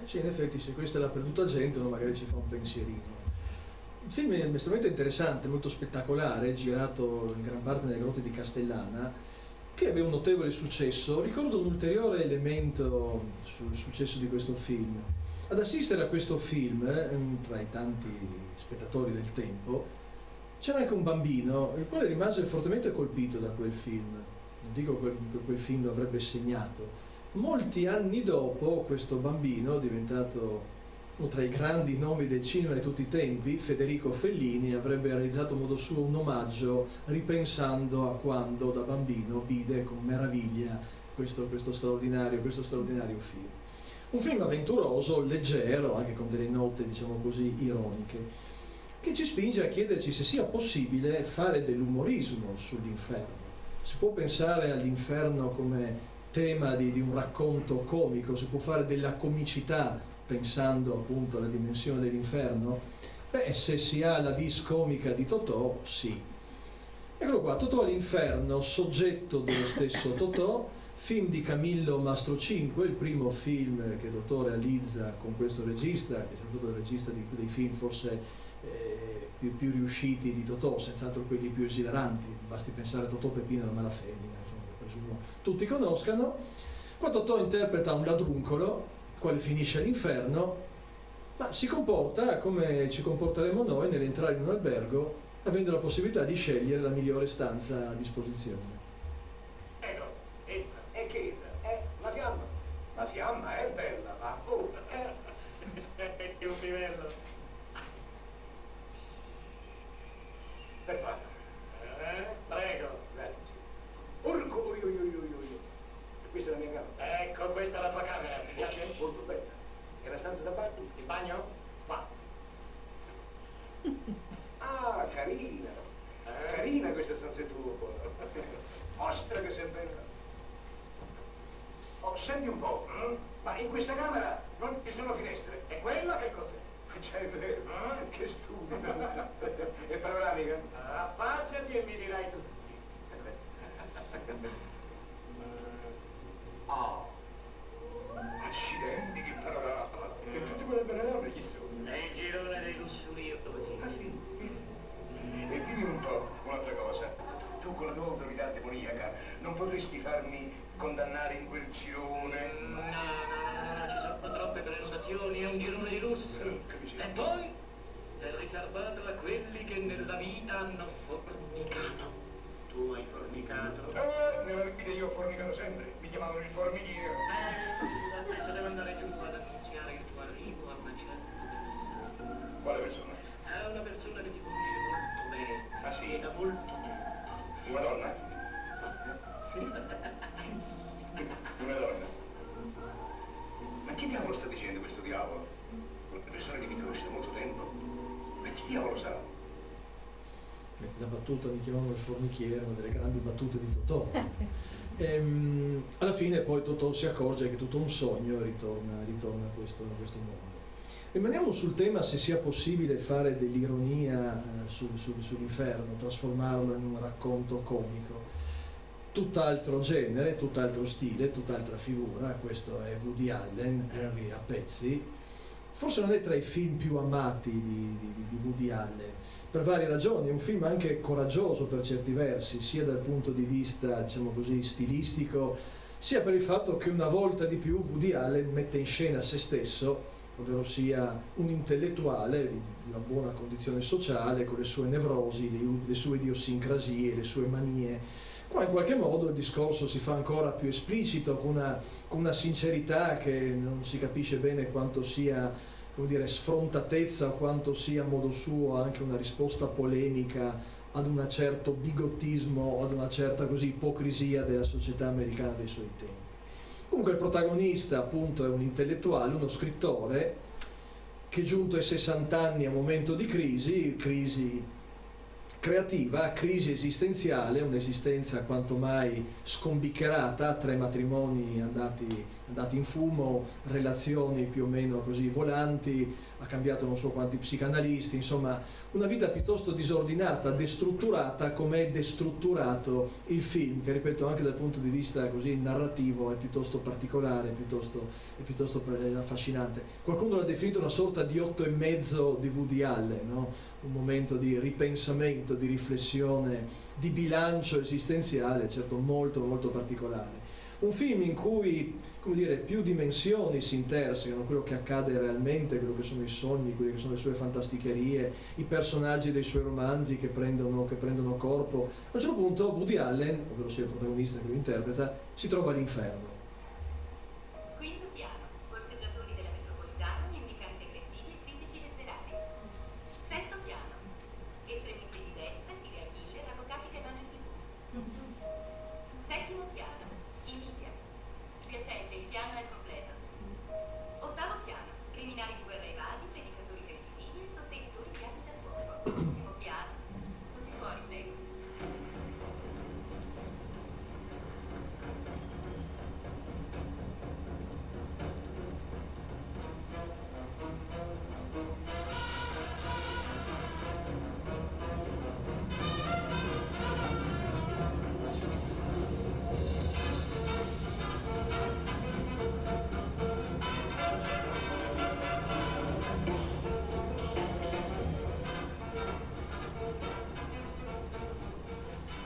Sì, in effetti se questa è la perduta gente, uno magari ci fa un pensierino. Il film è estremamente interessante, molto spettacolare, girato in gran parte nelle grotte di Castellana, che ebbe un notevole successo. Ricordo un ulteriore elemento sul successo di questo film. Ad assistere a questo film, tra i tanti spettatori del tempo, c'era anche un bambino, il quale rimase fortemente colpito da quel film. Non dico che quel film lo avrebbe segnato. Molti anni dopo, questo bambino, diventato uno tra i grandi nomi del cinema di tutti i tempi, Federico Fellini, avrebbe realizzato a modo suo un omaggio ripensando a quando da bambino vide con meraviglia questo straordinario film. Un film avventuroso, leggero, anche con delle note, diciamo così, ironiche, che ci spinge a chiederci se sia possibile fare dell'umorismo sull'inferno. Si può pensare all'inferno come tema di un racconto comico, si può fare della comicità pensando appunto alla dimensione dell'inferno? Beh, se si ha la vis comica di Totò, sì. Eccolo qua, Totò all'inferno, soggetto dello stesso Totò, film di Camillo Mastrocinque, il primo film che Totò realizza con questo regista, che è stato il regista dei film forse più riusciti di Totò, senz'altro quelli più esilaranti, basti pensare a Totò, Peppino e la Malafemmina, insomma, che presumo tutti conoscano. Qua Totò interpreta un ladruncolo, il quale finisce all'inferno, ma si comporta come ci comporteremo noi nell'entrare in un albergo, avendo la possibilità di scegliere la migliore stanza a disposizione. Ecco, e che? La fiamma. La fiamma è bella, ma appunto. È più bello. Per fatto. Prego, grazie. Urco, questa è la mia camera. Ecco, questa è la tua camera, ti piace? Molto bella. E la stanza da bagno? Il bagno? Va. Ah, carina. Carina questa stanzettuola. Mostra che sei bella. Oh, senti un po', ma in questa camera non ci sono finestre. E quella che cos'è? Cioè, è vero, che stupida. È panoramica? Affacciati e mi dirai tu stesso. Oh. Accidenti, che panorama. E tutte quelle belle donne chi sono? È il girone dei lussuriosi. Ah, sì? E dimmi un po' un'altra cosa. Tu con la tua autorità demoniaca non potresti farmi condannare in quel girone? No, ci sono troppe prenotazioni, è un girone di lusso. E poi è riservato a quelli che nella vita hanno fornicato. Tu hai fornicato? Nella vita io ho fornicato sempre, mi chiamavano il formichino. Adesso devo andare giù ad annunziare il tuo arrivo a una certa persona. Quale persona? È una persona che ti conosce molto bene. Ah sì? E da molto tempo. Una donna? Sì. Una donna? Ma chi diavolo sta dicendo questo diavolo? Una persona che ti conosce da molto tempo? Ma chi diavolo sarà? La battuta mi chiamavano il fornichiere, una delle grandi battute di Totò. Alla fine poi Totò si accorge che è tutto un sogno e ritorna a questo mondo. Rimaniamo sul tema se sia possibile fare dell'ironia sull'inferno, trasformarlo in un racconto comico. Tutt'altro genere, tutt'altro stile, tutt'altra figura, questo è Woody Allen, Henry a pezzi. Forse non è tra i film più amati di Woody Allen, per varie ragioni. È un film anche coraggioso per certi versi, sia dal punto di vista, diciamo così, stilistico, sia per il fatto che una volta di più Woody Allen mette in scena se stesso, ovvero sia un intellettuale di una buona condizione sociale, con le sue nevrosi, le sue idiosincrasie, le sue manie. Qua in qualche modo il discorso si fa ancora più esplicito, con una sincerità che non si capisce bene quanto sia, come dire, sfrontatezza o quanto sia a modo suo anche una risposta polemica ad un certo bigottismo, ad una certa così ipocrisia della società americana dei suoi tempi. Comunque il protagonista appunto è un intellettuale, uno scrittore che giunto ai 60 anni a un momento di crisi creativa, crisi esistenziale, un'esistenza quanto mai scombiccherata, 3 matrimoni andati in fumo, relazioni più o meno così volanti, ha cambiato non so quanti psicanalisti, insomma una vita piuttosto disordinata, destrutturata, come è destrutturato il film, che ripeto anche dal punto di vista così narrativo è piuttosto particolare, è piuttosto affascinante. Qualcuno l'ha definito una sorta di 8,5 di Woody Allen, no? Un momento di ripensamento, di riflessione, di bilancio esistenziale, certo molto molto particolare. Un film in cui, come dire, più dimensioni si intersecano, quello che accade realmente, quello che sono i sogni, quelle che sono le sue fantasticherie, i personaggi dei suoi romanzi che prendono corpo. A un certo punto Woody Allen, ovvero sia il protagonista che lo interpreta, si trova all'inferno. Quinto piano, borseggiatori della metropolitana, mendicanti aggressivi e critici letterari. Sesto piano, estremisti di destra, serial killer, avvocati che vanno in TV. Settimo piano, i media. Spiacente, il piano è completo. Ottavo piano, criminali di guerra evasi, predicatori televisivi e sostenitori di armi da fuoco. Primo piano, tutti fuori, prego.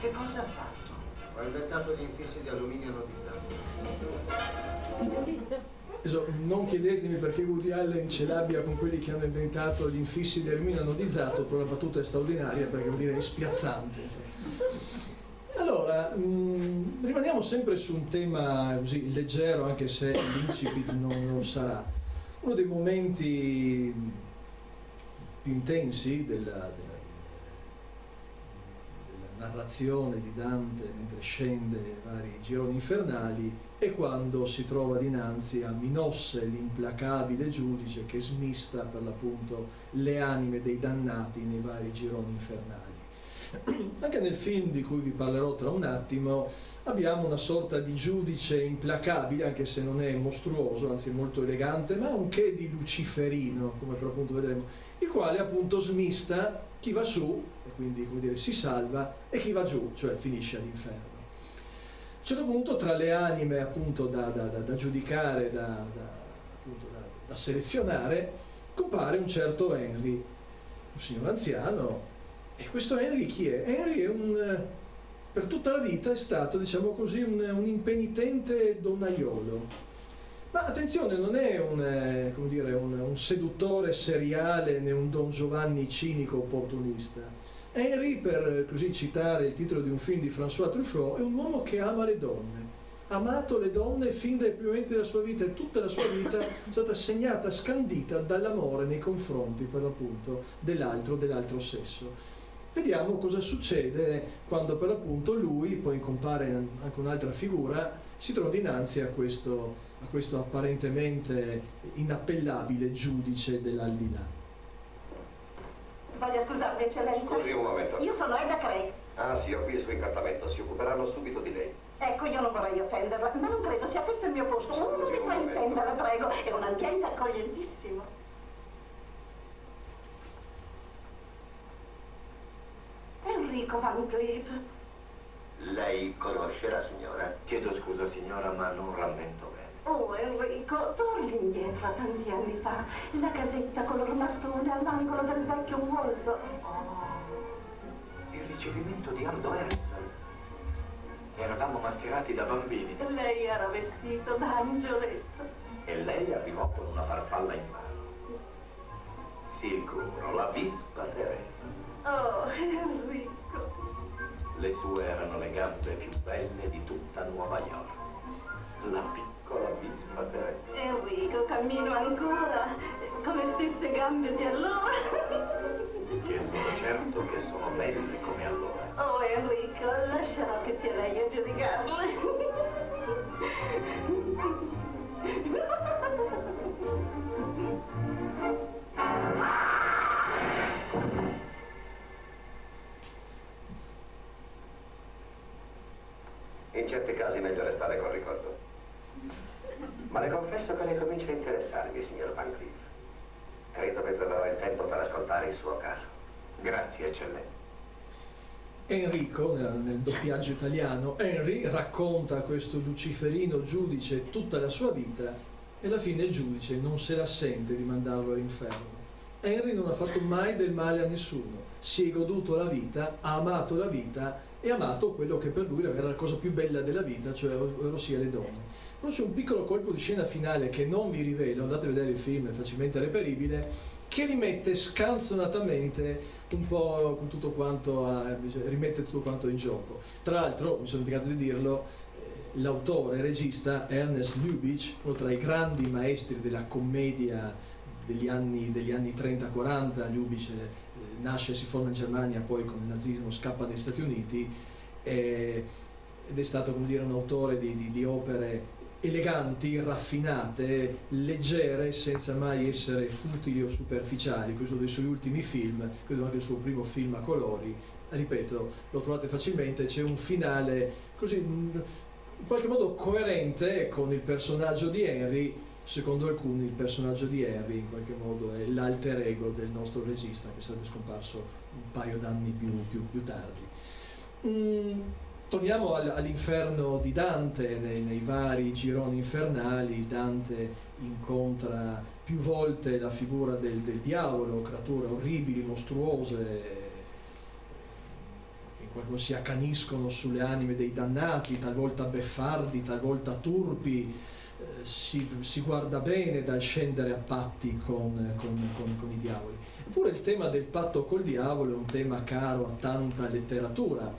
Che cosa ha fatto? Ho inventato gli infissi di alluminio anodizzati. Non chiedetemi perché Woody Allen ce l'abbia con quelli che hanno inventato gli infissi di alluminio anodizzato, però la battuta è straordinaria perché vuol dire è spiazzante. Allora, rimaniamo sempre su un tema così leggero, anche se l'incipit non sarà. Uno dei momenti più intensi della narrazione di Dante mentre scende i vari gironi infernali è quando si trova dinanzi a Minosse, l'implacabile giudice che smista per l'appunto le anime dei dannati nei vari gironi infernali. Anche nel film di cui vi parlerò tra un attimo abbiamo una sorta di giudice implacabile, anche se non è mostruoso, anzi è molto elegante, ma ha un che di luciferino, come per appunto vedremo, il quale appunto smista chi va su, e quindi come dire si salva, e chi va giù, cioè finisce all'inferno. A un certo punto tra le anime appunto da giudicare, da selezionare, compare un certo Henry, un signore anziano. E questo Henry chi è? Henry è per tutta la vita è stato, diciamo così, un impenitente donnaiolo. Ma attenzione, non è un seduttore seriale né un Don Giovanni cinico opportunista. Henry, per così citare il titolo di un film di François Truffaut, è un uomo che ama le donne. Ha amato le donne fin dai primi momenti della sua vita, e tutta la sua vita è stata segnata, scandita dall'amore nei confronti, per l'appunto, dell'altro sesso. Vediamo cosa succede quando per l'appunto lui, poi compare anche un'altra figura, si trova dinanzi a questo apparentemente inappellabile giudice dell'aldilà. Voglio scusarmi, eccellenza. Scusi un momento. Io sono Edda Craig. Ah sì, ho qui il suo incartamento, si occuperanno subito di lei. Ecco, io non vorrei offenderla, ma non credo sia questo il mio posto. Non mi fa intendere, prego. È un ambiente accoglientissimo. Enrico Van Cleef. Lei conosce la signora? Chiedo scusa signora, ma non rammento bene. Oh, Enrico, torni indietro a tanti anni fa. La casetta color mattone all'angolo del vecchio Waldo. Il ricevimento di Aldo Harrison. Eravamo mascherati da bambini. Lei era vestito da angioletto. E lei arrivò con una farfalla in mano. Sicuro, la Vispa Teresa. Oh, Enrico. Le sue erano le gambe più belle di tutta Nuova York. La piccola Vispa Teresa. Enrico, cammino ancora con le stesse gambe di allora. E sono certo che sono belle come allora. Oh, Enrico, lascerò che sia lei a giudicarle. In certi casi è meglio restare col ricordo. Ma le confesso che ne comincia a interessarmi, signor Van Cleef. Credo che troverò il tempo per ascoltare il suo caso. Grazie, eccellenza. Enrico, nel doppiaggio italiano, Henry racconta a questo luciferino giudice tutta la sua vita e alla fine il giudice non se la sente di mandarlo all'inferno. Henry non ha fatto mai del male a nessuno, si è goduto la vita, ha amato la vita e ha amato quello che per lui era la cosa più bella della vita, cioè ossia le donne. Però c'è un piccolo colpo di scena finale che non vi rivelo, andate a vedere il film, è facilmente reperibile, che rimette scanzonatamente un po' con tutto quanto, rimette tutto quanto in gioco. Tra l'altro, mi sono dimenticato di dirlo, l'autore e regista Ernest Lubitsch, uno tra i grandi maestri della commedia degli anni 30-40, Lubitsch nasce e si forma in Germania, poi con il nazismo scappa negli Stati Uniti ed è stato, come dire, un autore di opere eleganti, raffinate, leggere, senza mai essere futili o superficiali. Questo è uno dei suoi ultimi film, credo anche il suo primo film a colori, ripeto, lo trovate facilmente, c'è un finale così in qualche modo coerente con il personaggio di Henry. Secondo alcuni il personaggio di Henry in qualche modo è l'alter ego del nostro regista, che sarebbe scomparso un paio d'anni più tardi. Torniamo all'inferno di Dante. Nei vari gironi infernali Dante incontra più volte la figura del diavolo, creature orribili, mostruose, che in quando si accaniscono sulle anime dei dannati, talvolta beffardi, talvolta turpi, si guarda bene dal scendere a patti con i diavoli. Eppure il tema del patto col diavolo è un tema caro a tanta letteratura.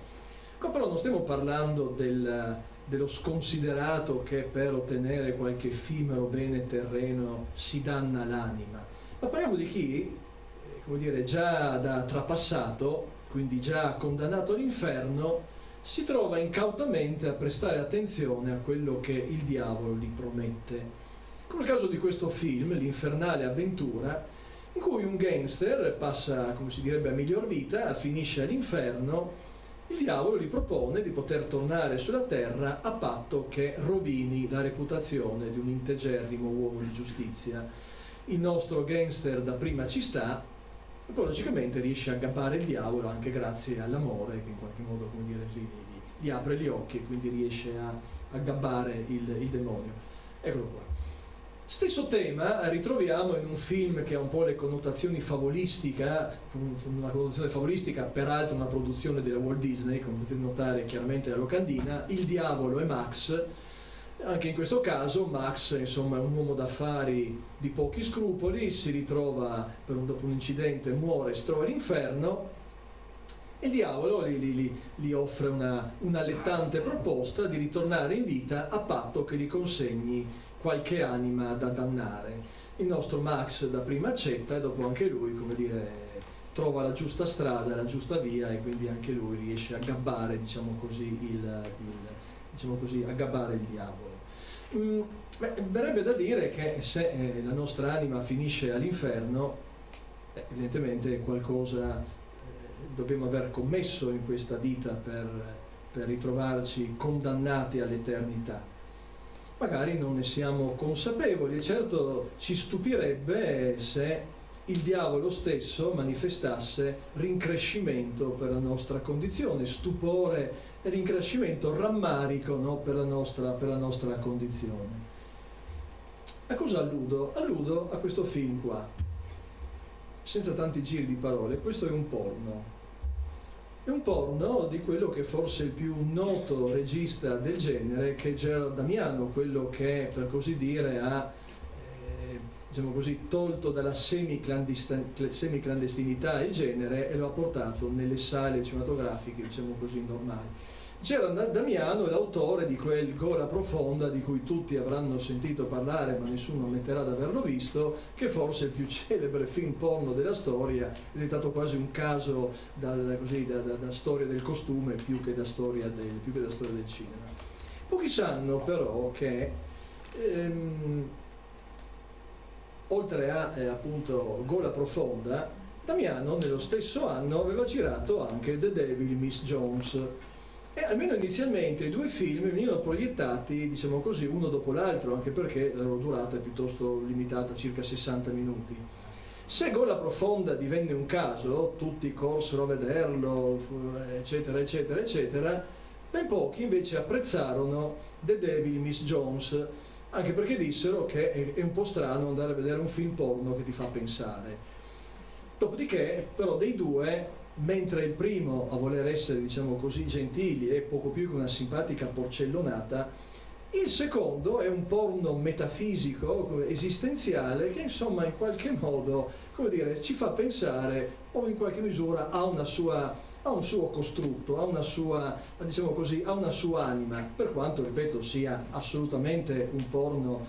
Qua però non stiamo parlando dello sconsiderato che per ottenere qualche effimero bene terreno si danna l'anima, ma parliamo di chi, come dire, già da trapassato, quindi già condannato all'inferno, si trova incautamente a prestare attenzione a quello che il diavolo gli promette. Come il caso di questo film, L'infernale avventura, in cui un gangster passa, come si direbbe, a miglior vita, finisce all'inferno. Il diavolo gli propone di poter tornare sulla terra a patto che rovini la reputazione di un integerrimo uomo di giustizia. Il nostro gangster da prima ci sta, e poi logicamente riesce a gabbare il diavolo anche grazie all'amore che in qualche modo, come dire, gli apre gli occhi e quindi riesce a gabbare il demonio. Eccolo qua. Stesso tema ritroviamo in un film che ha un po' le connotazioni favolistica, una connotazione favolistica, peraltro una produzione della Walt Disney, come potete notare chiaramente la locandina, Il diavolo e Max. Anche in questo caso Max, insomma, è un uomo d'affari di pochi scrupoli, si ritrova, dopo un incidente muore, si trova all'inferno, e il diavolo gli offre una allettante proposta di ritornare in vita a patto che gli consegni qualche anima da dannare. Il nostro Max dapprima accetta e dopo anche lui, come dire, trova la giusta strada, la giusta via, e quindi anche lui riesce a gabbare, diciamo così, a gabbare il diavolo. Verrebbe da dire che se la nostra anima finisce all'inferno, evidentemente qualcosa dobbiamo aver commesso in questa vita per ritrovarci condannati all'eternità. Magari non ne siamo consapevoli, e certo ci stupirebbe se il diavolo stesso manifestasse rincrescimento per la nostra condizione, stupore e rincrescimento, rammarico, no, per la nostra condizione. A cosa alludo? Alludo a questo film qua. Senza tanti giri di parole, questo è un porno. È un porno di quello che forse è il più noto regista del genere, che è Gerard Damiano, quello che, per così dire, ha diciamo così, tolto dalla semiclandestinità il genere e lo ha portato nelle sale cinematografiche, diciamo così, normali. Gerard Damiano è l'autore di quel Gola Profonda di cui tutti avranno sentito parlare ma nessuno ammetterà di averlo visto, che forse è il più celebre film porno della storia, è diventato quasi un caso da storia del costume più che da storia del cinema. Pochi sanno però che oltre a appunto Gola Profonda, Damiano nello stesso anno aveva girato anche The Devil Miss Jones, e almeno inizialmente i due film venivano proiettati, diciamo così, uno dopo l'altro, anche perché la loro durata è piuttosto limitata, circa 60 minuti. Se Gola Profonda divenne un caso, tutti corsero a vederlo, eccetera, eccetera, eccetera, ben pochi invece apprezzarono The Devil Miss Jones, anche perché dissero che è un po' strano andare a vedere un film porno che ti fa pensare. Dopodiché, però, dei due, mentre il primo, a voler essere, diciamo così, gentili, è poco più che una simpatica porcellonata, il secondo è un porno metafisico, esistenziale, che insomma in qualche modo, come dire, ci fa pensare, o in qualche misura ha un suo costrutto, ha una sua, diciamo così, ha una sua anima, per quanto, ripeto, sia assolutamente un porno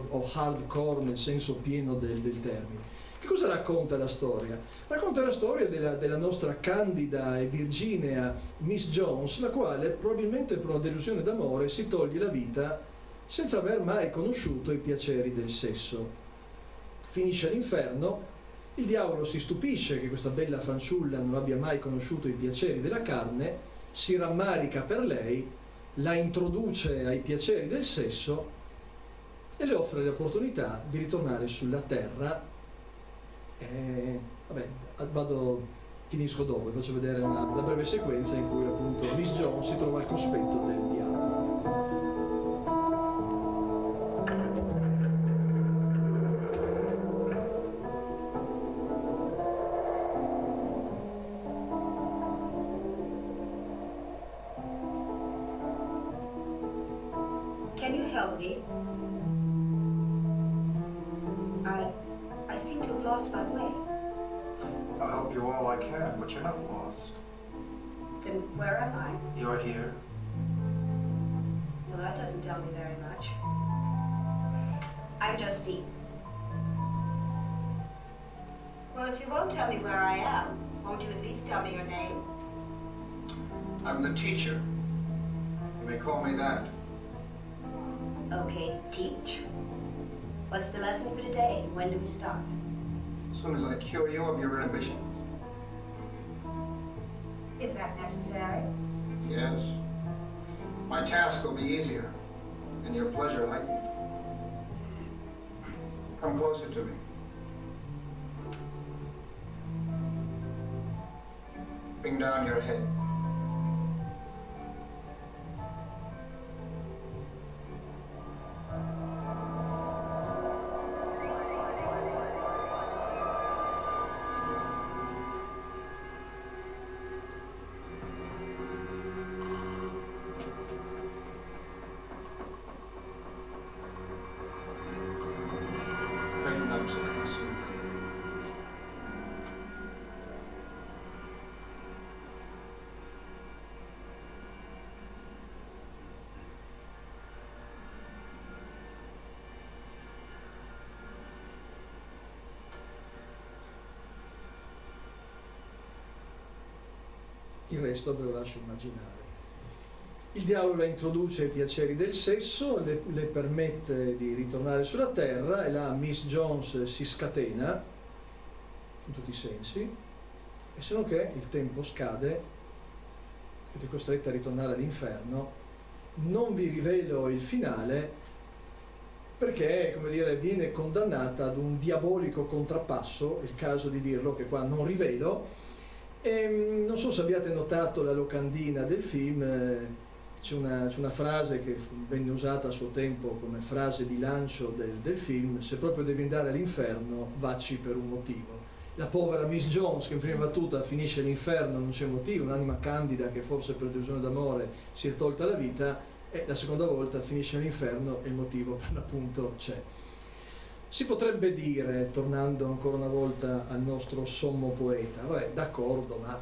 o hardcore nel senso pieno del termine. Che cosa racconta la storia? Racconta la storia della nostra candida e virginea Miss Jones, la quale probabilmente per una delusione d'amore si toglie la vita senza aver mai conosciuto i piaceri del sesso. Finisce all'inferno, il diavolo si stupisce che questa bella fanciulla non abbia mai conosciuto i piaceri della carne, si rammarica per lei, la introduce ai piaceri del sesso e le offre l'opportunità di ritornare sulla terra. Finisco dopo, vi faccio vedere una breve sequenza in cui appunto Miss Jones si trova al cospetto del diavolo. Can you help me? I seem to have lost my way. I'll help you all I can, but you're not lost. Then where am I? You're here. Well, that doesn't tell me very much. I'm Justine. Well, if you won't tell me where I am, won't you at least tell me your name? I'm the teacher. You may call me that. Okay, teach. What's the lesson for today? When do we start? As soon as I cure you of your inhibition. Is that necessary? Yes. My task will be easier, and your pleasure heightened. Come closer to me. Bring down your head. Straighten up so I can see you. Il resto ve lo lascio immaginare. Il diavolo la introduce ai piaceri del sesso, le permette di ritornare sulla terra e la Miss Jones si scatena in tutti i sensi, e se non che il tempo scade ed è costretta a ritornare all'inferno. Non vi rivelo il finale perché, come dire, viene condannata ad un diabolico contrappasso, è il caso di dirlo, che qua non rivelo. E non so se abbiate notato la locandina del film, c'è una frase che venne usata a suo tempo come frase di lancio del film: se proprio devi andare all'inferno, vacci per un motivo. La povera Miss Jones, che in prima battuta finisce all'inferno, non c'è motivo, un'anima candida che forse per delusione d'amore si è tolta la vita, e la seconda volta finisce all'inferno e il motivo per l'appunto c'è. Si potrebbe dire, tornando ancora una volta al nostro sommo poeta, vabbè, d'accordo, ma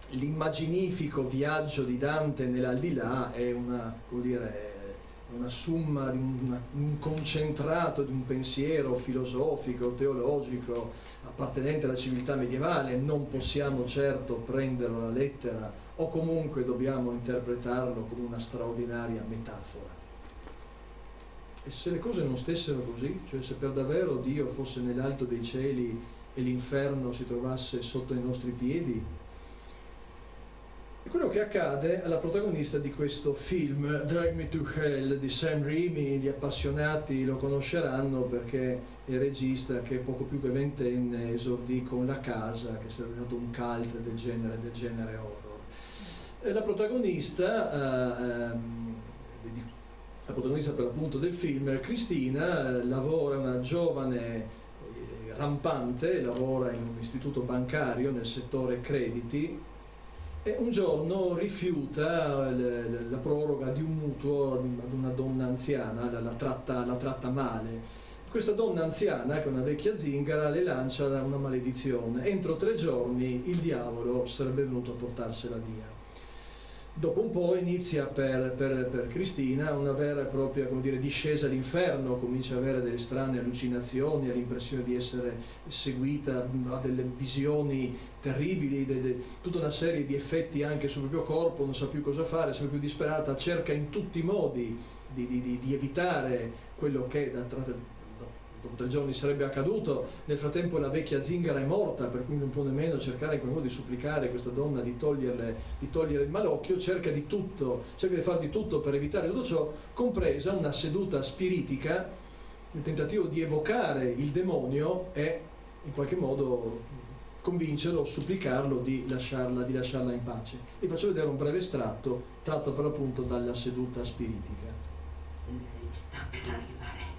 l'immaginifico viaggio di Dante nell'aldilà è una, come dire, una summa di un concentrato di un pensiero filosofico, teologico, appartenente alla civiltà medievale. Non possiamo certo prenderlo alla lettera, o comunque dobbiamo interpretarlo come una straordinaria metafora. E se le cose non stessero così, cioè se per davvero Dio fosse nell'alto dei cieli e l'inferno si trovasse sotto i nostri piedi, è quello che accade alla protagonista di questo film, Drag Me to Hell, di Sam Raimi. Gli appassionati lo conosceranno perché è il regista che poco più che ventenne esordì con La Casa, che è stato un cult del genere horror. La protagonista per l'appunto del film, Cristina, lavora, una giovane rampante, lavora in un istituto bancario nel settore crediti, e un giorno rifiuta la proroga di un mutuo ad una donna anziana, la tratta male. Questa donna anziana, che è una vecchia zingara, le lancia una maledizione: entro 3 giorni il diavolo sarebbe venuto a portarsela via. Dopo un po' inizia per Cristina una vera e propria, come dire, discesa all'inferno, comincia a avere delle strane allucinazioni, ha l'impressione di essere seguita, ha delle visioni terribili, tutta una serie di effetti anche sul proprio corpo, non sa più cosa fare, sempre più disperata, cerca in tutti i modi di evitare quello che dopo 3 giorni sarebbe accaduto. Nel frattempo la vecchia zingara è morta, per cui non può nemmeno cercare in quel modo di supplicare questa donna di togliere il malocchio. Cerca di fare di tutto per evitare tutto ciò, compresa una seduta spiritica nel tentativo di evocare il demonio e in qualche modo convincerlo, supplicarlo di lasciarla in pace. Vi faccio vedere un breve estratto tratto per l'appunto dalla seduta spiritica. Lei sta per arrivare.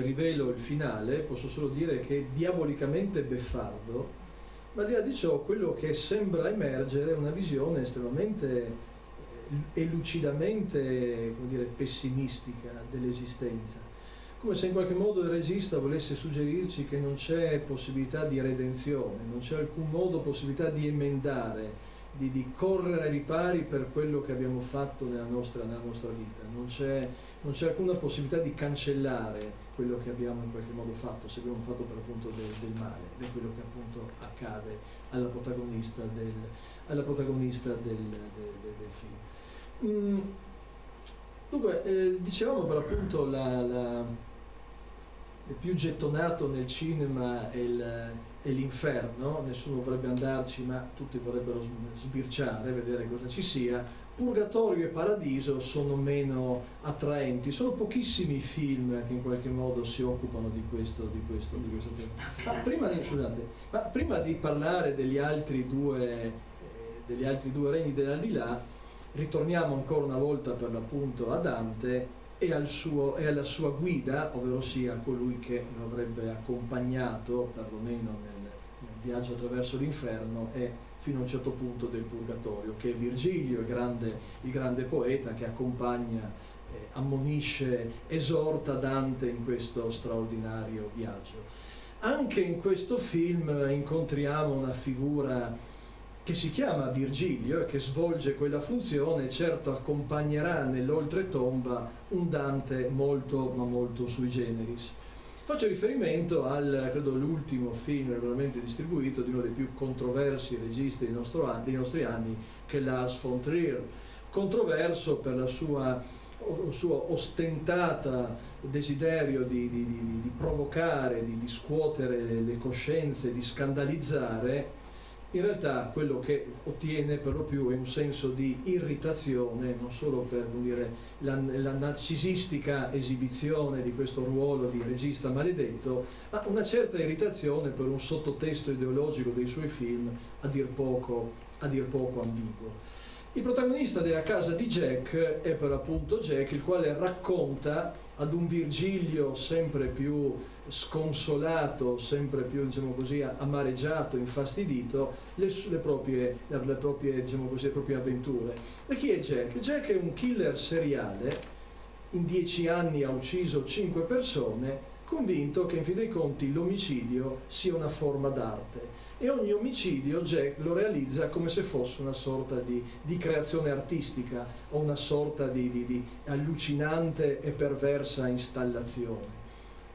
rivelo il finale, posso solo dire che è diabolicamente beffardo, ma al di là di ciò quello che sembra emergere è una visione estremamente e lucidamente, come dire, pessimistica dell'esistenza, come se in qualche modo il regista volesse suggerirci che non c'è possibilità di redenzione, non c'è alcun modo possibilità di emendare, di correre ai ripari per quello che abbiamo fatto nella nostra vita, non c'è alcuna possibilità di cancellare quello che abbiamo in qualche modo fatto, se abbiamo fatto per appunto del male, ed è quello che appunto accade alla protagonista del film. Dunque, dicevamo per appunto il più gettonato nel cinema è l'inferno, nessuno vorrebbe andarci ma tutti vorrebbero sbirciare, vedere cosa ci sia. Purgatorio e Paradiso sono meno attraenti, sono pochissimi i film che in qualche modo si occupano di questo tema. Ma prima di parlare degli altri due regni dell'aldilà, ritorniamo ancora una volta per l'appunto a Dante e alla sua guida, ovvero sia colui che lo avrebbe accompagnato perlomeno nel viaggio attraverso l'inferno e fino a un certo punto del purgatorio, che è Virgilio, il grande poeta che accompagna, ammonisce, esorta Dante in questo straordinario viaggio. Anche in questo film incontriamo una figura che si chiama Virgilio e che svolge quella funzione, certo accompagnerà nell'oltretomba un Dante molto ma molto sui generis. Faccio riferimento credo l'ultimo film regolarmente distribuito di uno dei più controversi registi dei nostri anni, che è Lars von Trier, controverso per il suo ostentato desiderio di provocare, di scuotere le coscienze, di scandalizzare. In realtà quello che ottiene per lo più è un senso di irritazione, non solo per la narcisistica esibizione di questo ruolo di regista maledetto, ma una certa irritazione per un sottotesto ideologico dei suoi film a dir poco ambiguo. Il protagonista della casa di Jack è per appunto Jack, il quale racconta ad un Virgilio sempre più sconsolato, sempre più, diciamo così, amareggiato, infastidito, le proprie avventure. E chi è Jack? Jack è un killer seriale, in 10 anni ha ucciso 5 persone, convinto che in fin dei conti l'omicidio sia una forma d'arte. E ogni omicidio Jack lo realizza come se fosse una sorta di creazione artistica o una sorta di allucinante e perversa installazione.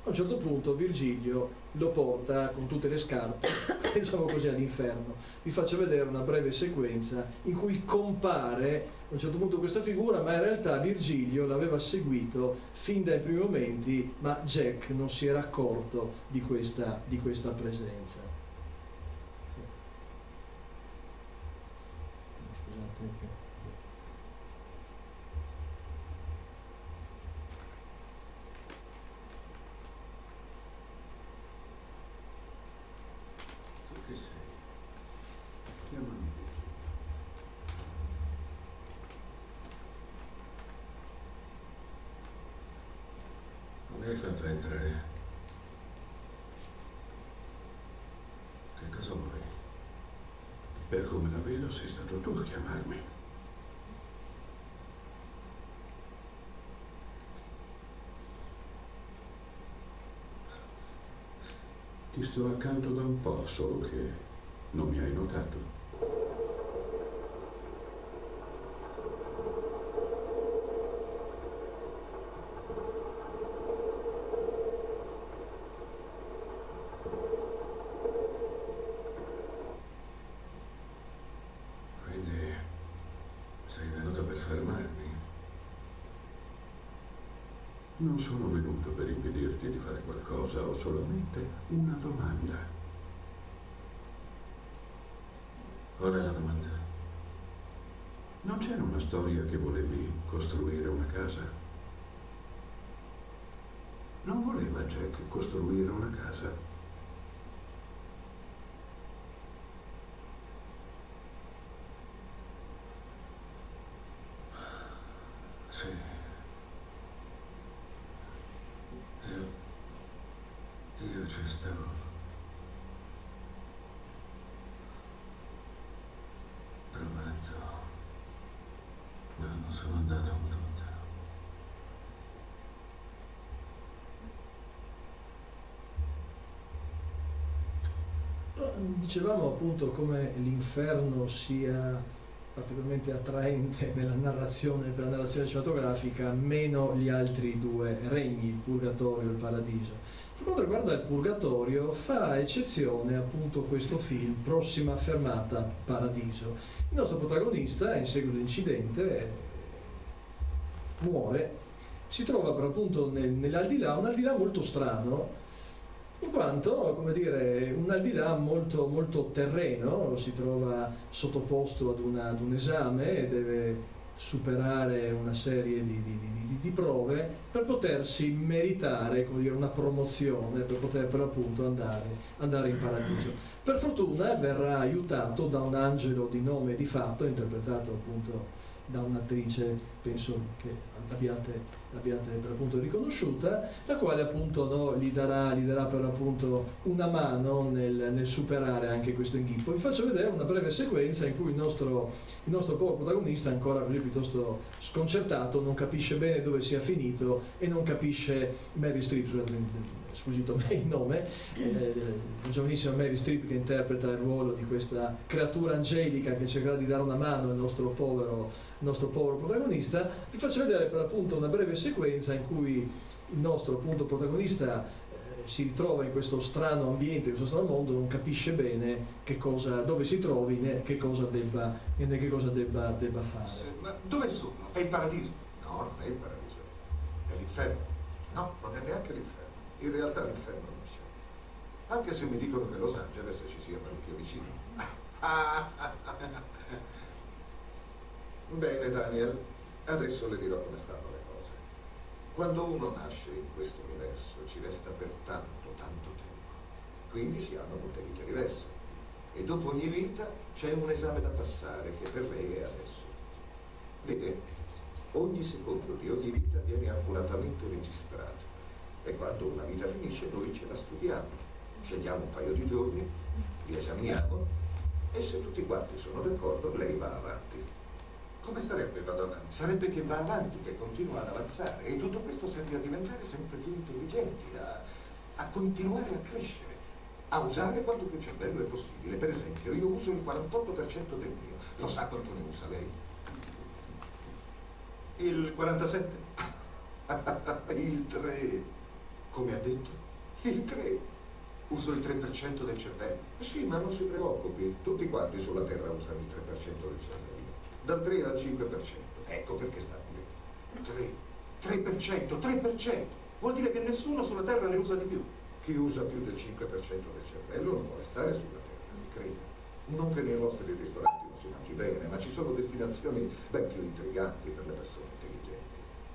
A un certo punto Virgilio lo porta con tutte le scarpe, diciamo così, all'inferno. Vi faccio vedere una breve sequenza in cui compare a un certo punto questa figura, ma in realtà Virgilio l'aveva seguito fin dai primi momenti, ma Jack non si era accorto di questa presenza. Scusate. Che sei? Chiamami Virgilio. Come hai fatto a entrare? Che cosa vuoi? Per come la vedo sei stato tu a chiamarmi. Ti sto accanto da un po', solo che non mi hai notato. Quindi sei venuto per fermarmi? Non sono venuto per impedirti di fare qualcosa, ho solamente una domanda. Qual è la domanda? Non c'era una storia che volevi costruire una casa? Non voleva Jack costruire una casa? Sì. ci stavo. Prometto. Ma non sono andato molto lontano. Dicevamo appunto come l'inferno sia particolarmente attraente nella narrazione, per la narrazione cinematografica, meno gli altri due regni, il purgatorio e il paradiso. Per quanto riguarda il purgatorio, fa eccezione appunto questo film, Prossima fermata Paradiso. Il nostro protagonista, in seguito all'incidente, muore, si trova per appunto nell'aldilà, un aldilà molto strano, in quanto, come dire, un aldilà molto, molto terreno, si trova sottoposto ad un esame e deve superare una serie di prove per potersi meritare, come dire, una promozione, per poter per appunto andare in paradiso. Per fortuna verrà aiutato da un angelo di nome e di fatto, interpretato appunto da un'attrice, penso che l'abbiate per appunto riconosciuta, la quale appunto gli darà per appunto una mano nel superare anche questo inghippo. Vi faccio vedere una breve sequenza in cui il nostro povero protagonista, ancora così piuttosto sconcertato, non capisce bene dove sia finito e non capisce Mary Streep, sfuggito me il nome, la giovanissima Mary Streep che interpreta il ruolo di questa creatura angelica che cercherà di dare una mano al nostro povero protagonista. Vi faccio vedere per appunto una breve sequenza in cui il nostro appunto protagonista si ritrova in questo strano ambiente, in questo strano mondo, non capisce bene dove si trovi né che cosa debba fare. Ma dove sono? È il paradiso? No, non è il paradiso, è l'inferno. No, non è neanche l'inferno. In realtà l'inferno non c'è. Anche se mi dicono che Los Angeles ci sia parecchio vicino. Bene, Daniel, adesso le dirò come stanno le cose. Quando uno nasce in questo universo ci resta per tanto, tanto tempo. Quindi si hanno molte vite diverse. E dopo ogni vita c'è un esame da passare che per lei è adesso. Vede, ogni secondo di ogni vita viene accuratamente registrato. E quando una vita finisce noi ce la studiamo, scegliamo un paio di giorni, li esaminiamo e se tutti quanti sono d'accordo lei va avanti. Come sarebbe vado avanti? Sarebbe che va avanti, che continua ad avanzare e tutto questo serve a diventare sempre più intelligenti, a continuare a crescere, a usare quanto più cervello è possibile. Per esempio io uso il 48% del mio, lo sa quanto ne usa lei? Il 47%? Il 3%. Come ha detto? Il 3. Uso il 3% del cervello. Sì, ma non si preoccupi, tutti quanti sulla Terra usano il 3% del cervello. Dal 3 al 5%. Ecco perché sta qui. 3%. Vuol dire che nessuno sulla Terra ne usa di più. Chi usa più del 5% del cervello non vuole stare sulla Terra, mi creda. Non che nei nostri ristoranti non si mangi bene, ma ci sono destinazioni ben più intriganti per le persone intelligenti.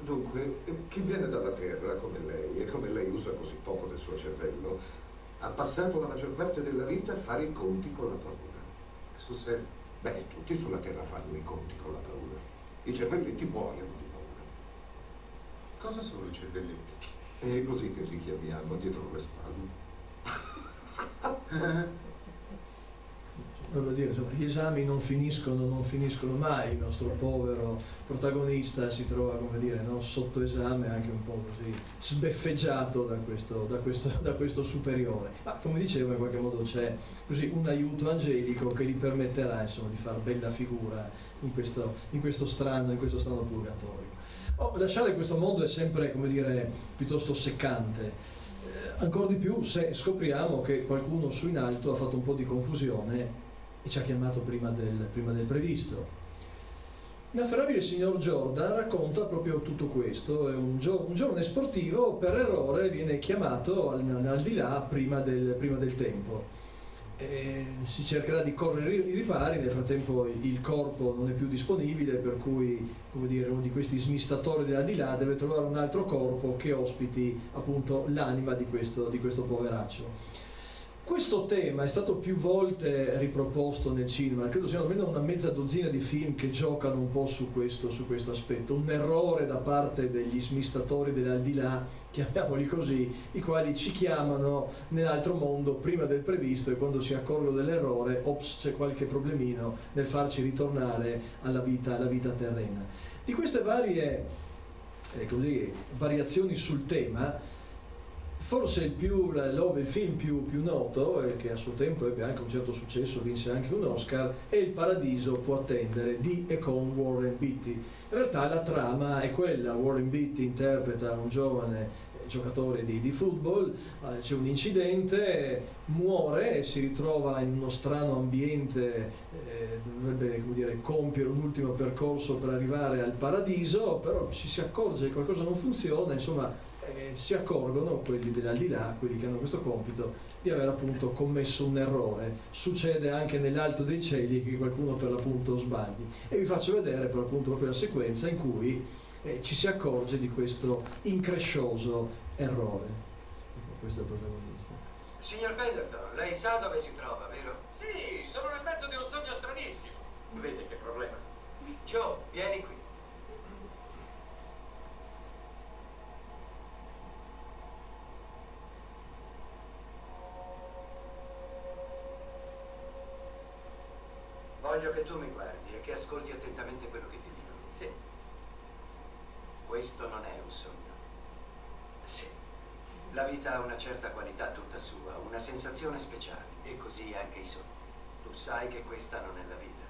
Dunque, chi viene dalla Terra come lei e come lei usa così poco del suo cervello, ha passato la maggior parte della vita a fare i conti con la paura. Sul serio? Beh, tutti sulla Terra fanno i conti con la paura. I cervelletti muoiono di paura. Cosa sono i cervelletti? È così che li chiamiamo dietro le spalle. Voglio dire, insomma, gli esami non finiscono mai, il nostro povero protagonista si trova, come dire, no, sotto esame anche un po' così sbeffeggiato da questo superiore. Ma come dicevo, in qualche modo c'è così un aiuto angelico che gli permetterà insomma di far bella figura in questo strano purgatorio. Lasciare questo mondo è sempre, come dire, piuttosto seccante. Ancora di più se scopriamo che qualcuno su in alto ha fatto un po' di confusione e ci ha chiamato prima del previsto. L'inafferrabile signor Jordan racconta proprio tutto questo. È un giovane sportivo per errore viene chiamato al di là prima del tempo. Si cercherà di correre i ripari, nel frattempo il corpo non è più disponibile, per cui, come dire, uno di questi smistatori dell'aldilà deve trovare un altro corpo che ospiti appunto l'anima di questo poveraccio. Questo tema è stato più volte riproposto nel cinema, credo siano almeno una mezza dozzina di film che giocano un po' su questo aspetto, un errore da parte degli smistatori dell'aldilà, chiamiamoli così, i quali ci chiamano nell'altro mondo prima del previsto e quando si accorgono dell'errore, ops, c'è qualche problemino nel farci ritornare alla vita terrena. Di queste varie variazioni sul tema, forse il film più noto, che a suo tempo ebbe anche un certo successo, vinse anche un Oscar, è Il paradiso può attendere, di e con Warren Beatty. In realtà la trama è quella: Warren Beatty interpreta un giovane giocatore di football, c'è un incidente, muore e si ritrova in uno strano ambiente, dovrebbe compiere un ultimo percorso per arrivare al paradiso, però ci si accorge che qualcosa non funziona, insomma si accorgono quelli dell'aldilà, quelli che hanno questo compito, di aver appunto commesso un errore. Succede anche nell'alto dei cieli che qualcuno per l'appunto sbagli, e vi faccio vedere per appunto proprio la sequenza in cui ci si accorge di questo increscioso errore. Questo è il protagonista. Signor Pendleton, lei sa dove si trova, vero? Sì, sono nel mezzo di un sogno stranissimo. Vede che problema. Joe, vieni qui. Voglio che tu mi guardi e che ascolti attentamente quello che ti dico. Sì. Questo non è un sogno. Sì. La vita ha una certa qualità tutta sua, una sensazione speciale, e così anche i sogni. Tu sai che questa non è la vita.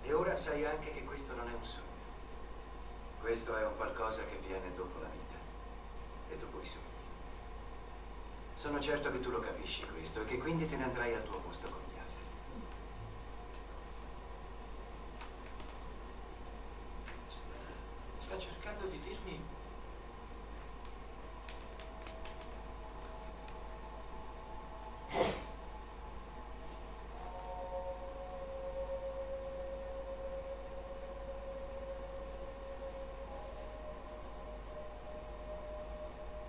E ora sai anche che questo non è un sogno. Questo è un qualcosa che viene dopo la vita e dopo i sogni. Sono certo che tu lo capisci questo e che quindi te ne andrai al tuo posto con gli altri. Sta cercando di dirmi...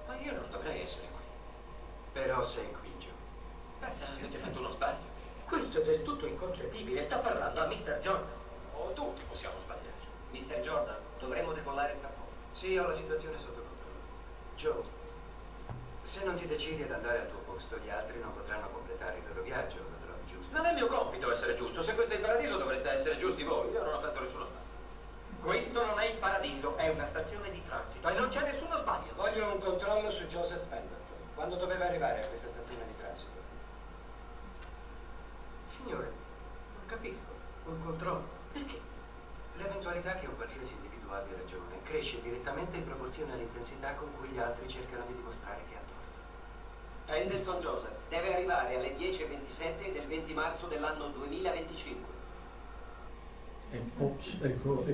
Ma io non dovrei essere qui. Però sei qui, Joe. Avete fatto uno sbaglio. Questo è del tutto inconcepibile. Sta parlando a Mr. Jordan. O tutti possiamo sbagliare. Mr. Jordan, dovremmo decollare tra poco. Sì, ho la situazione sotto controllo. Joe, se non ti decidi ad andare al tuo posto, gli altri non potranno completare il loro viaggio, lo trovi giusto? Non è mio compito essere giusto. Se questo è il paradiso dovreste essere giusti voi. Io non ho fatto nessuno sbaglio. Questo non è il paradiso, è una stazione di transito e non c'è nessuno sbaglio. Voglio un controllo su Joseph Pendleton. Quando doveva arrivare a questa stazione di transito? Signore, non capisco. Un controllo? Perché? L'eventualità che un qualsiasi individuo abbia ragione cresce direttamente in proporzione all'intensità con cui gli altri cercano di dimostrare che ha torto. Pendleton Joseph deve arrivare alle 10:27 del 20 marzo dell'anno 2025. Ops, ecco.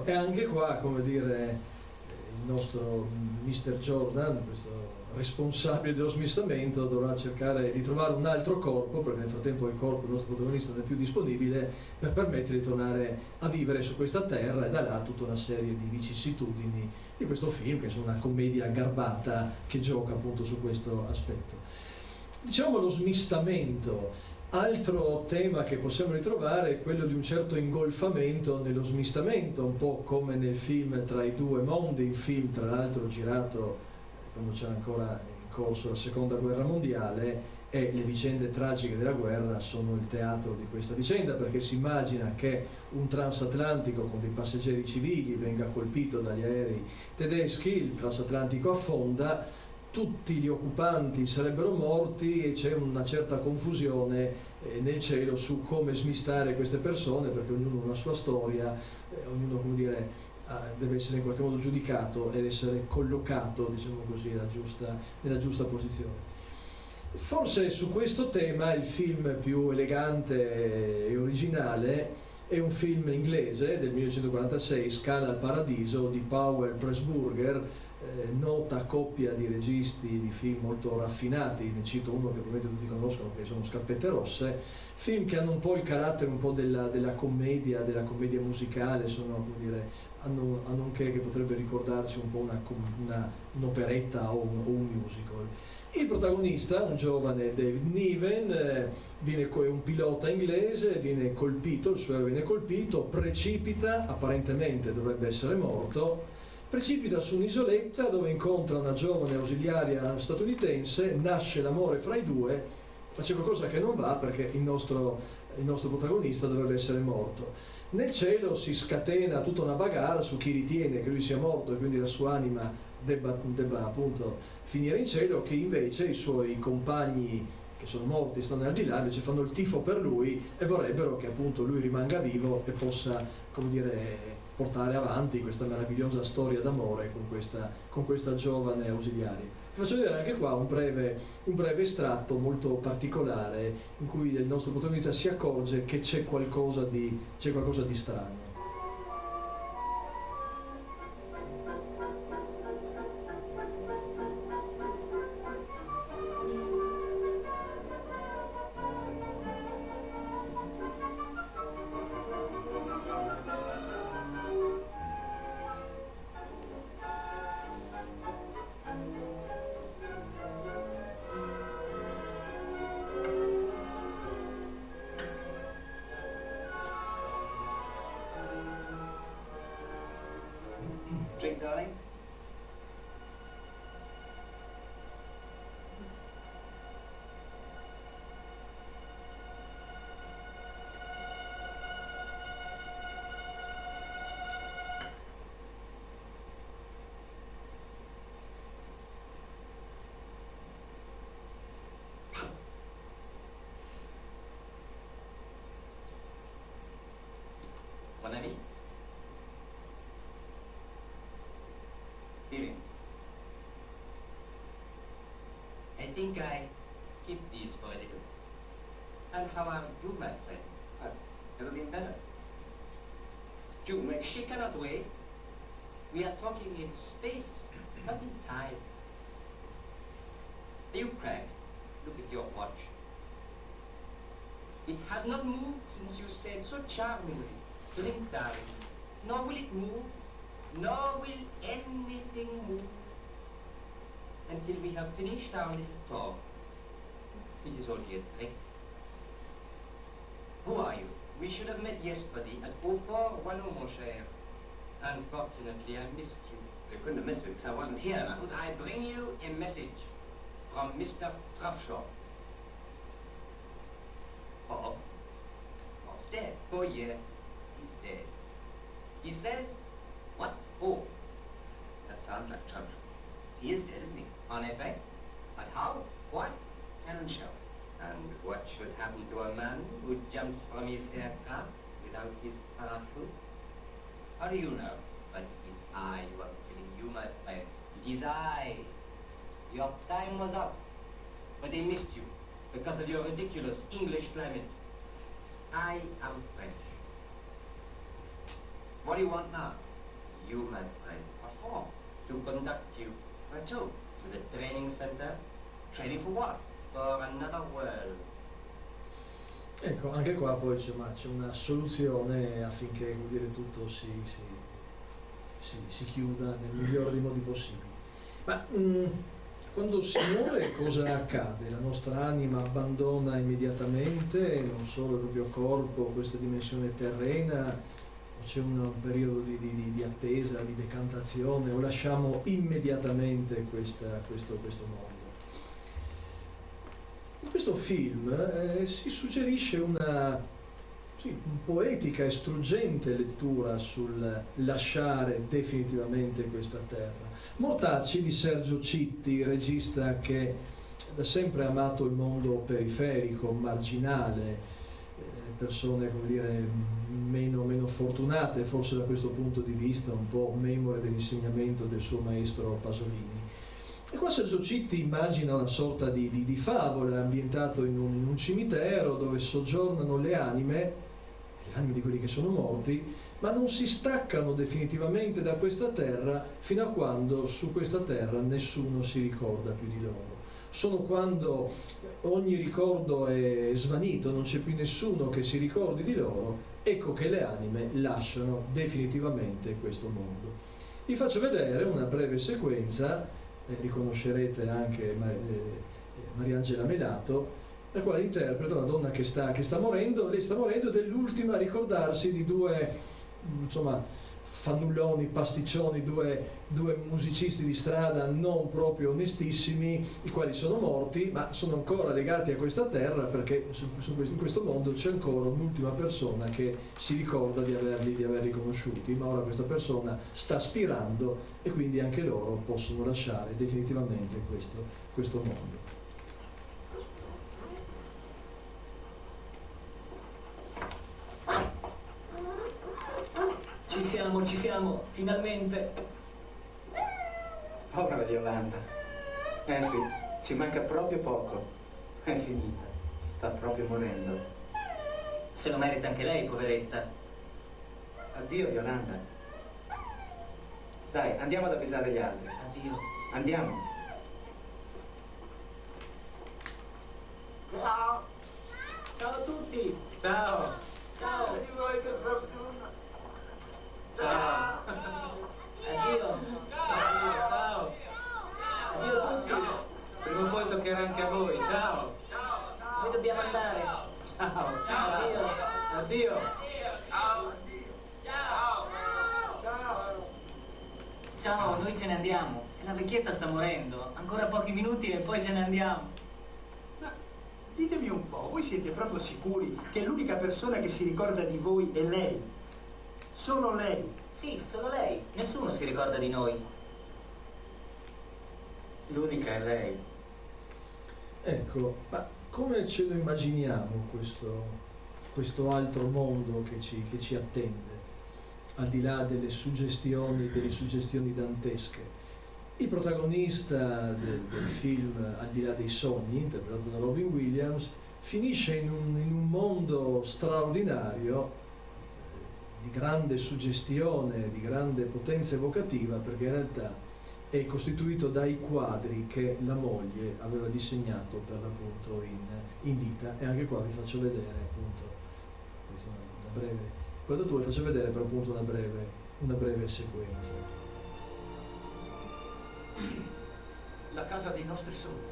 E anche qua, come dire, il nostro Mr. Jordan, questo responsabile dello smistamento, dovrà cercare di trovare un altro corpo, perché nel frattempo il corpo del nostro protagonista non è più disponibile, per permettere di tornare a vivere su questa terra, e da là tutta una serie di vicissitudini di questo film, che è una commedia garbata che gioca appunto su questo aspetto. Diciamo lo smistamento. Altro tema che possiamo ritrovare è quello di un certo ingolfamento nello smistamento, un po' come nel film Tra i due mondi, un film tra l'altro girato quando c'era ancora in corso la seconda guerra mondiale, e le vicende tragiche della guerra sono il teatro di questa vicenda, perché si immagina che un transatlantico con dei passeggeri civili venga colpito dagli aerei tedeschi, il transatlantico affonda, tutti gli occupanti sarebbero morti e c'è una certa confusione nel cielo su come smistare queste persone, perché ognuno ha una sua storia, ognuno, come dire, deve essere in qualche modo giudicato ed essere collocato, diciamo così, nella giusta posizione. Forse su questo tema il film più elegante e originale è un film inglese del 1946, Scala al paradiso, di Powell Pressburger, nota coppia di registi di film molto raffinati, ne cito uno che probabilmente tutti conoscono, che sono Scarpette Rosse, film che hanno un po' il carattere un po' della commedia musicale, sono, come dire, hanno un che potrebbe ricordarci un po' un'operetta o un musical. Il protagonista, un giovane David Niven, è un pilota inglese, viene colpito, il suo aereo viene colpito, precipita, apparentemente dovrebbe essere morto, precipita su un'isoletta dove incontra una giovane ausiliaria statunitense, nasce l'amore fra i due, ma c'è qualcosa che non va perché il nostro protagonista dovrebbe essere morto. Nel cielo si scatena tutta una bagarre su chi ritiene che lui sia morto e quindi la sua anima debba appunto finire in cielo, che invece i suoi compagni che sono morti, stanno al di là, invece fanno il tifo per lui e vorrebbero che appunto lui rimanga vivo e possa, come dire, portare avanti questa meravigliosa storia d'amore con questa giovane ausiliaria. Vi faccio vedere anche qua un breve estratto molto particolare in cui il nostro protagonista si accorge che c'è qualcosa di strano. Drink, darling. Mon ami? Evening. I think I keep these for a little. And how are you, my friend? I've never been better. June, she cannot wait. We are talking in space, not in time. You cracked. Look at your watch. It has not moved since you said so charmingly, "Drink, darling." Nor will it move, nor will anything move until we have finished our little talk. It is only a trick. Who are you? We should have met yesterday at Beaufort, Wallon, mon cher. Unfortunately, I missed you. You couldn't have missed me because I wasn't here. Could I bring you a message from Mr. Trapshaw? Oh. He's dead. Oh, yeah, he's dead. He says, what? Oh, That sounds like trouble. he is dead, isn't he? En effet. But how? Why? Cannon shell. And what should happen to a man who jumps from his aircraft without his parachute? How do you know? But it is I who am killing you, my friend. It is I. Your time was up. But they missed you because of your ridiculous English climate. I am French. What do you want now? You, my friend. What for? To conduct you. Where to? To the training center. Training for what? For another world. Ecco, anche qua poi c'è una soluzione affinché, come dire, tutto si chiuda nel migliore dei modi possibili. Ma quando si muore cosa accade? La nostra anima abbandona immediatamente non solo il proprio corpo, questa dimensione terrena, o c'è un periodo di attesa, di decantazione, o lasciamo immediatamente questo mondo? In questo film si suggerisce una poetica e struggente lettura sul lasciare definitivamente questa terra. Mortacci di Sergio Citti, regista che da sempre ha amato il mondo periferico, marginale, le persone, come dire, meno fortunate, forse da questo punto di vista un po' memore dell'insegnamento del suo maestro Pasolini. E qua Sergio Citti immagina una sorta di favola ambientato in un cimitero dove soggiornano le anime di quelli che sono morti, ma non si staccano definitivamente da questa terra fino a quando su questa terra nessuno si ricorda più di loro. Sono quando ogni ricordo è svanito, non c'è più nessuno che si ricordi di loro, ecco che le anime lasciano definitivamente questo mondo. Vi faccio vedere una breve sequenza, riconoscerete anche Mariangela Melato, la quale interpreta una donna che sta morendo. Lei sta morendo ed è l'ultima a ricordarsi di due, insomma, fannulloni, pasticcioni, due musicisti di strada non proprio onestissimi, i quali sono morti, ma sono ancora legati a questa terra, perché in questo mondo c'è ancora un'ultima persona che si ricorda di averli conosciuti, ma ora questa persona sta spirando e quindi anche loro possono lasciare definitivamente questo mondo. Ci siamo, finalmente. Povera Yolanda. Sì, ci manca proprio poco. È finita. Sta proprio morendo. Se lo merita anche lei, poveretta. Addio, Yolanda. Dai, andiamo ad avvisare gli altri. Addio. Andiamo. Ciao. Ciao a tutti. Ciao. Ciao. Di voi che fortuna. Ciao. Addio. Ciao. Addio a tutti. Prima o poi toccherà anche a voi. Ciao. Noi dobbiamo andare. Ciao. Addio. Addio. Ciao, noi ce ne andiamo. E la vecchietta sta morendo. Ancora pochi minuti e poi ce ne andiamo. Ma ditemi un po', voi siete proprio sicuri che l'unica persona che si ricorda di voi è lei? Solo lei? Sì, solo lei. Nessuno si ricorda di noi. L'unica è lei. Ecco, ma come ce lo immaginiamo questo altro mondo che ci attende, al di là delle suggestioni dantesche? Il protagonista del film Al di là dei sogni, interpretato da Robin Williams, finisce in un mondo straordinario, di grande suggestione, di grande potenza evocativa, perché in realtà è costituito dai quadri che la moglie aveva disegnato per l'appunto in vita. E anche qua vi faccio vedere appunto una breve quadratura, vi faccio vedere per appunto una breve sequenza. La casa dei nostri sogni.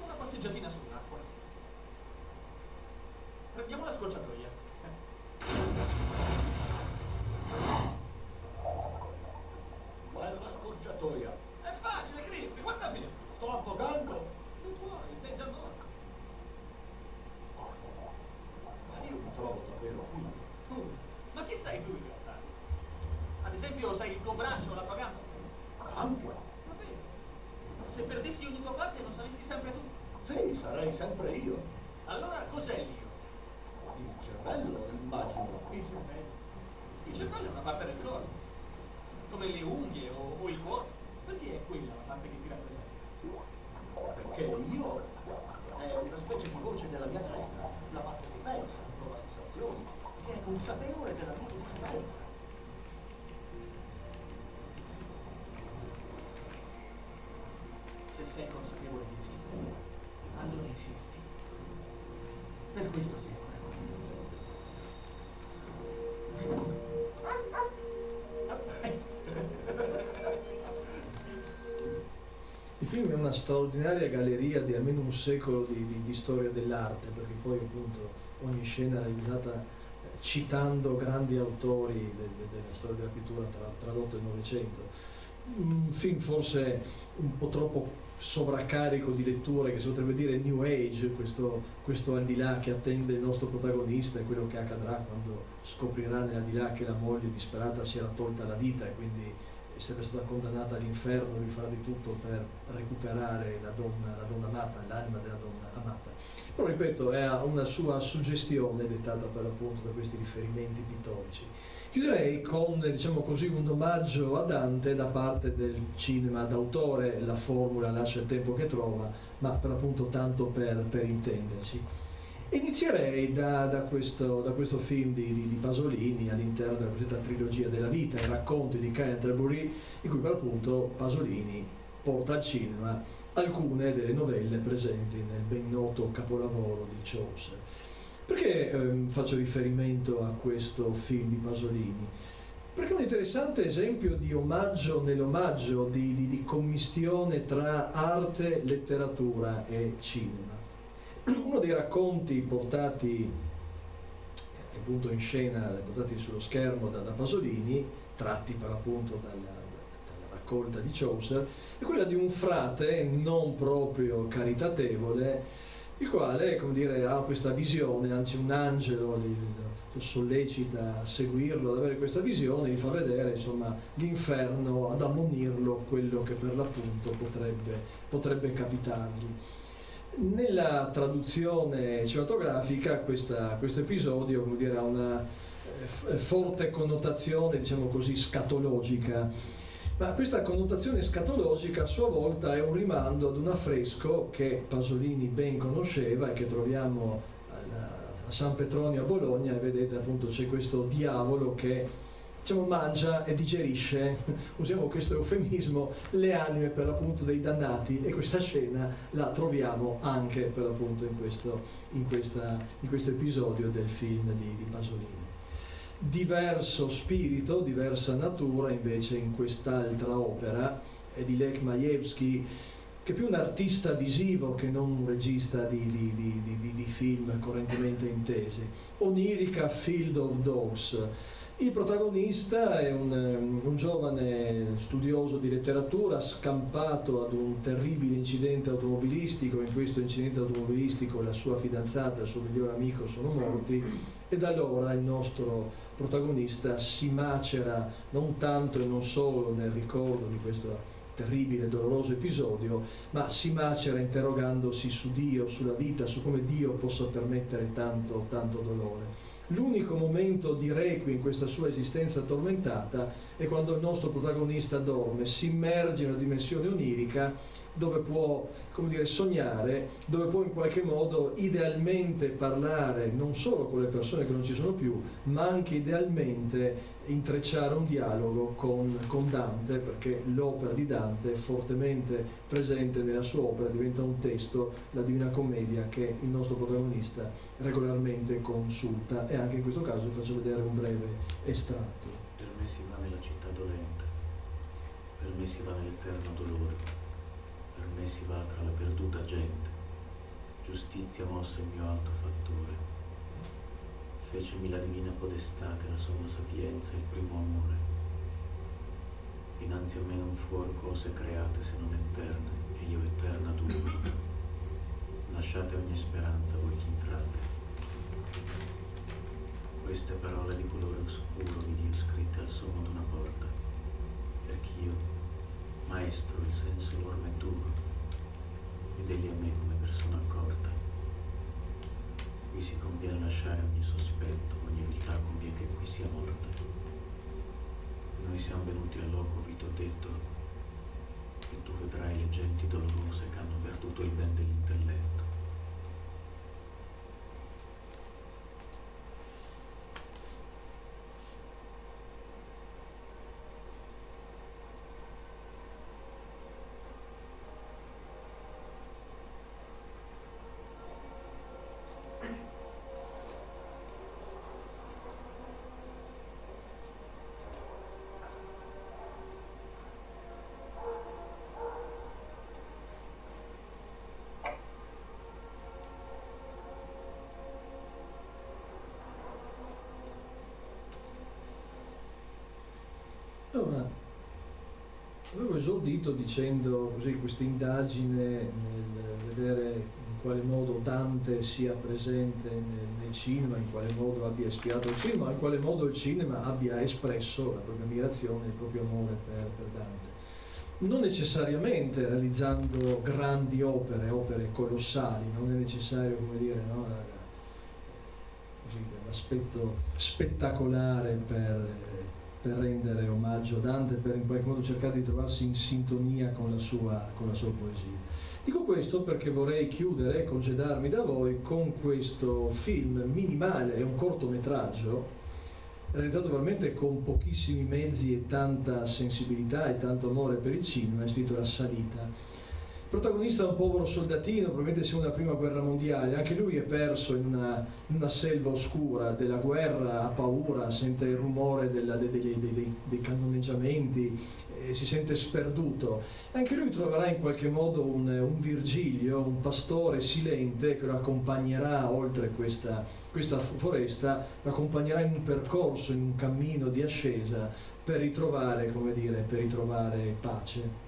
Una passeggiatina sull'acqua. Prendiamo la scorciatoia. Ma è la scorciatoia. È facile, Chris, guarda bene. Sto affogando. Non puoi, sei già morto. Ma io mi trovo davvero qui. Tu? Ma chi sei tu in realtà? Ad esempio, sei il tuo braccio o la tua gamba? Anche. Va bene. Se perdessi ogni tua parte non saresti sempre tu? Sì, sarei sempre io. Allora cos'è l'io? Il cervello, immagino. Il cervello. Il cervello è una parte del corpo, come le unghie o il cuore. Perché è quella la parte che ti rappresenta? Perché io è una specie di voce nella mia testa, la parte che pensa, prova sensazioni, che è consapevole della mia esistenza. Se sei consapevole di esistere, allora esisti. Per questo sei ancora Il film è una straordinaria galleria di almeno un secolo di storia dell'arte, perché poi appunto ogni scena è realizzata citando grandi autori della storia della pittura tra l'8 e il Novecento. Un film forse un po' troppo sovraccarico di letture, che si potrebbe dire New Age, questo al di là che attende il nostro protagonista, e quello che accadrà quando scoprirà nell'aldilà che la moglie disperata si era tolta la vita e quindi sarebbe stata condannata all'inferno. Lui farà di tutto per recuperare la donna amata, l'anima della donna amata. Però ripeto, è una sua suggestione dettata per l'appunto da questi riferimenti pittorici. Chiuderei con, diciamo così, un omaggio a Dante da parte del cinema d'autore. La formula lascia il tempo che trova, ma per l'appunto tanto per intenderci. Inizierei da questo film di Pasolini all'interno della cosiddetta trilogia della vita, i racconti di Canterbury, in cui per appunto Pasolini porta al cinema alcune delle novelle presenti nel ben noto capolavoro di Chaucer. Perché faccio riferimento a questo film di Pasolini? Perché è un interessante esempio di omaggio nell'omaggio, di commistione tra arte, letteratura e cinema. Uno dei racconti portati appunto in scena, portati sullo schermo da Pasolini, tratti per appunto dalla raccolta di Chaucer, è quella di un frate non proprio caritatevole, il quale, come dire, ha questa visione, anzi un angelo lo sollecita a seguirlo, ad avere questa visione, gli fa vedere insomma l'inferno, ad ammonirlo quello che per l'appunto potrebbe capitargli. Nella traduzione cinematografica questo episodio, come dire, ha una forte connotazione, diciamo così, scatologica, ma questa connotazione scatologica a sua volta è un rimando ad un affresco che Pasolini ben conosceva e che troviamo a San Petronio a Bologna, e vedete appunto c'è questo diavolo che, diciamo, mangia e digerisce, usiamo questo eufemismo, le anime per l'appunto dei dannati, e questa scena la troviamo anche per l'appunto in questo episodio del film di Pasolini. Diverso spirito, diversa natura invece in quest'altra opera è di Lech Majewski, che è più un artista visivo che non un regista di film correntemente intesi. Onirica Field of Dogs. Il protagonista è un giovane studioso di letteratura scampato ad un terribile incidente automobilistico. In questo incidente automobilistico la sua fidanzata e il suo migliore amico sono morti, e da allora il nostro protagonista si macera non tanto e non solo nel ricordo di questo terribile e doloroso episodio, ma si macera interrogandosi su Dio, sulla vita, su come Dio possa permettere tanto dolore. L'unico momento di requiem in questa sua esistenza tormentata è quando il nostro protagonista dorme, si immerge in una dimensione onirica dove può, come dire, sognare, dove può in qualche modo idealmente parlare non solo con le persone che non ci sono più, ma anche idealmente intrecciare un dialogo con Dante, perché l'opera di Dante è fortemente presente nella sua opera, diventa un testo, la Divina Commedia, che il nostro protagonista regolarmente consulta, e anche in questo caso vi faccio vedere un breve estratto. Per me si va nella città dolente, per me si va nell'eterno dolore, per me si va tra la perduta gente, giustizia mossa il mio alto fattore. Fecemi la divina podestate, la somma sapienza, il primo amore. Dinanzi a me non fuor cose create se non eterne, e io eterna duro. Lasciate ogni speranza voi che entrate. Queste parole di colore oscuro vi dio scritte al sommo d'una porta, perch'io, maestro, il senso l'orme è duro, ed egli a me come persona accorta. Qui si conviene lasciare ogni sospetto, ogni viltà conviene che qui sia morte. Noi siamo venuti al loco, vi t'ho detto, e tu vedrai le genti dolorose che hanno perduto il ben dell'intelletto. Allora, avevo esordito dicendo così questa indagine nel vedere in quale modo Dante sia presente nel cinema, in quale modo abbia ispirato il cinema, in quale modo il cinema abbia espresso la propria ammirazione, il proprio amore per Dante. Non necessariamente realizzando grandi opere colossali, non è necessario, come dire, no, l'aspetto spettacolare per per rendere omaggio a Dante, per in qualche modo cercare di trovarsi in sintonia con la sua poesia. Dico questo perché vorrei chiudere, congedarmi da voi, con questo film minimale, è un cortometraggio, realizzato veramente con pochissimi mezzi e tanta sensibilità e tanto amore per il cinema, si intitola Salita. Il protagonista è un povero soldatino, probabilmente siamo nella prima guerra mondiale, anche lui è perso in una selva oscura della guerra, ha paura, sente il rumore dei cannoneggiamenti, si sente sperduto. Anche lui troverà in qualche modo un Virgilio, un pastore silente che lo accompagnerà oltre questa foresta, lo accompagnerà in un percorso, in un cammino di ascesa per ritrovare, per ritrovare pace.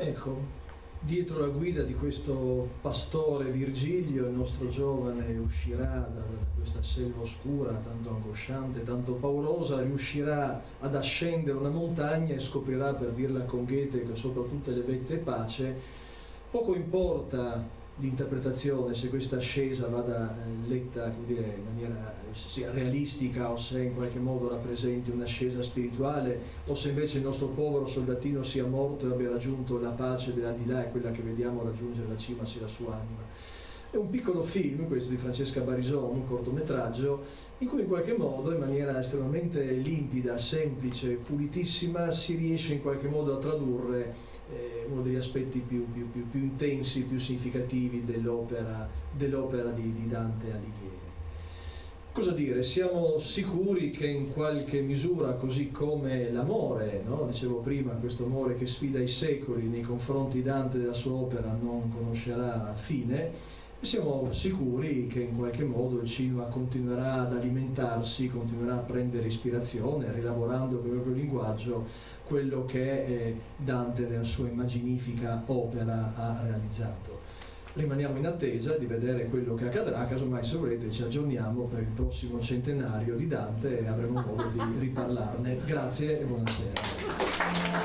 Ecco, dietro la guida di questo pastore Virgilio, il nostro giovane uscirà da questa selva oscura, tanto angosciante, tanto paurosa, riuscirà ad ascendere una montagna e scoprirà, per dirla con Goethe, che sopra tutte le vette pace. Poco importa l'interpretazione, se questa ascesa vada letta in maniera sia realistica o se in qualche modo rappresenti un'ascesa spirituale o se invece il nostro povero soldatino sia morto e abbia raggiunto la pace dell'aldilà e quella che vediamo raggiungere la cima sia la sua anima. È un piccolo film, questo di Francesca Barison, un cortometraggio, in cui in qualche modo, in maniera estremamente limpida, semplice, pulitissima, si riesce in qualche modo a tradurre uno degli aspetti più intensi, più significativi dell'opera di Dante Alighieri. Cosa dire? Siamo sicuri che in qualche misura, così come l'amore, no? Dicevo prima, questo amore che sfida i secoli nei confronti di Dante della sua opera non conoscerà fine, e siamo sicuri che in qualche modo il cinema continuerà ad alimentarsi, continuerà a prendere ispirazione, rielaborando con il proprio linguaggio quello che Dante nella sua immaginifica opera ha realizzato. Rimaniamo in attesa di vedere quello che accadrà, casomai se volete ci aggiorniamo per il prossimo centenario di Dante e avremo modo di riparlarne. Grazie e buonasera.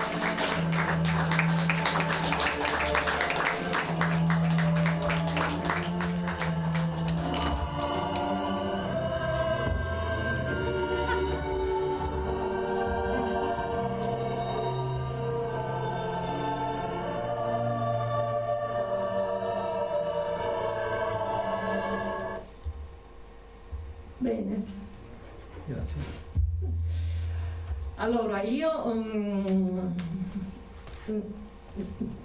Bene. Grazie. Allora, io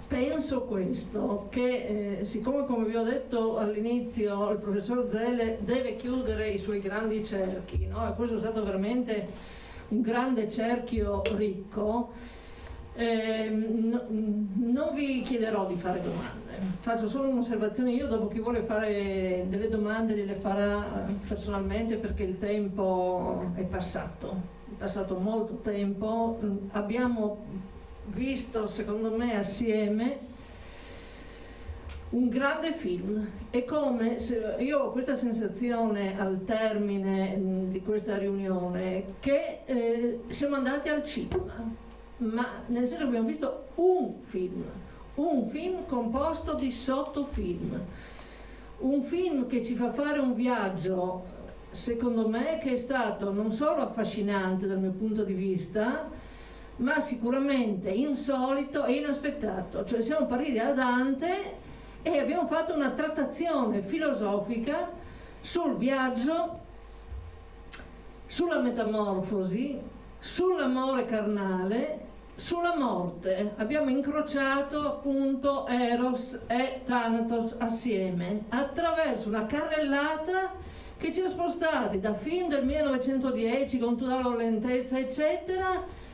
penso questo, che siccome, come vi ho detto all'inizio, il professor Zele deve chiudere i suoi grandi cerchi, no? E questo è stato veramente un grande cerchio ricco, non vi chiederò di fare domande, faccio solo un'osservazione io, dopo chi vuole fare delle domande le farà personalmente, perché il tempo è passato molto tempo. Abbiamo visto, secondo me, assieme un grande film. È come se io ho questa sensazione al termine di questa riunione che siamo andati al cinema, ma nel senso che abbiamo visto un film composto di sottofilm, un film che ci fa fare un viaggio, secondo me, che è stato non solo affascinante dal mio punto di vista, ma sicuramente insolito e inaspettato. Cioè siamo partiti da Dante e abbiamo fatto una trattazione filosofica sul viaggio, sulla metamorfosi, sull'amore carnale, sulla morte. Abbiamo incrociato appunto Eros e Thanatos assieme attraverso una carrellata che ci ha spostati da film del 1910 con tutta la loro lentezza eccetera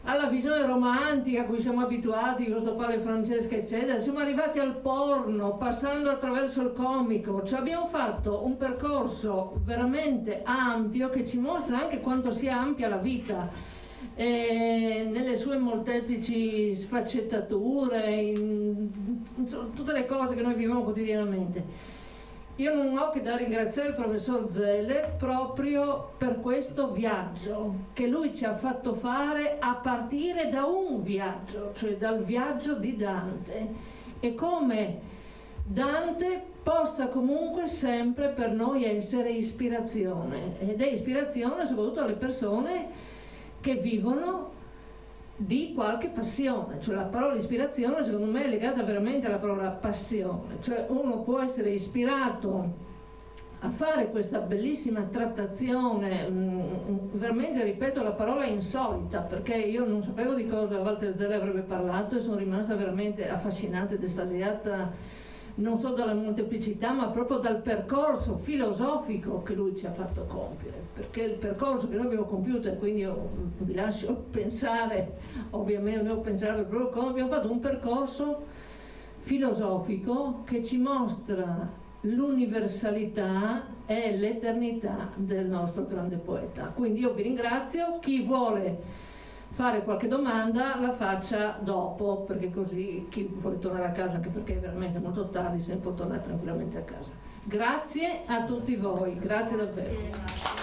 alla visione romantica a cui siamo abituati con questo Padre Francesca eccetera. Siamo arrivati al porno passando attraverso il comico. Cioè abbiamo fatto un percorso veramente ampio che ci mostra anche quanto sia ampia la vita nelle sue molteplici sfaccettature, in tutte le cose che noi viviamo quotidianamente. Io non ho che da ringraziare il professor Zeller proprio per questo viaggio che lui ci ha fatto fare a partire da un viaggio, cioè dal viaggio di Dante, e come Dante possa comunque sempre per noi essere ispirazione, ed è ispirazione soprattutto alle persone che vivono di qualche passione. Cioè la parola ispirazione secondo me è legata veramente alla parola passione, cioè uno può essere ispirato a fare questa bellissima trattazione, veramente ripeto la parola insolita, perché io non sapevo di cosa Walter Zeller avrebbe parlato e sono rimasta veramente affascinata ed estasiata non solo dalla molteplicità ma proprio dal percorso filosofico che lui ci ha fatto compiere, perché il percorso che noi abbiamo compiuto, e quindi io vi lascio pensare, ovviamente devo pensare proprio come abbiamo fatto un percorso filosofico che ci mostra l'universalità e l'eternità del nostro grande poeta. Quindi io vi ringrazio, chi vuole fare qualche domanda la faccia dopo, perché così chi vuole tornare a casa, anche perché è veramente molto tardi, se ne può tornare tranquillamente a casa. Grazie a tutti voi, grazie davvero.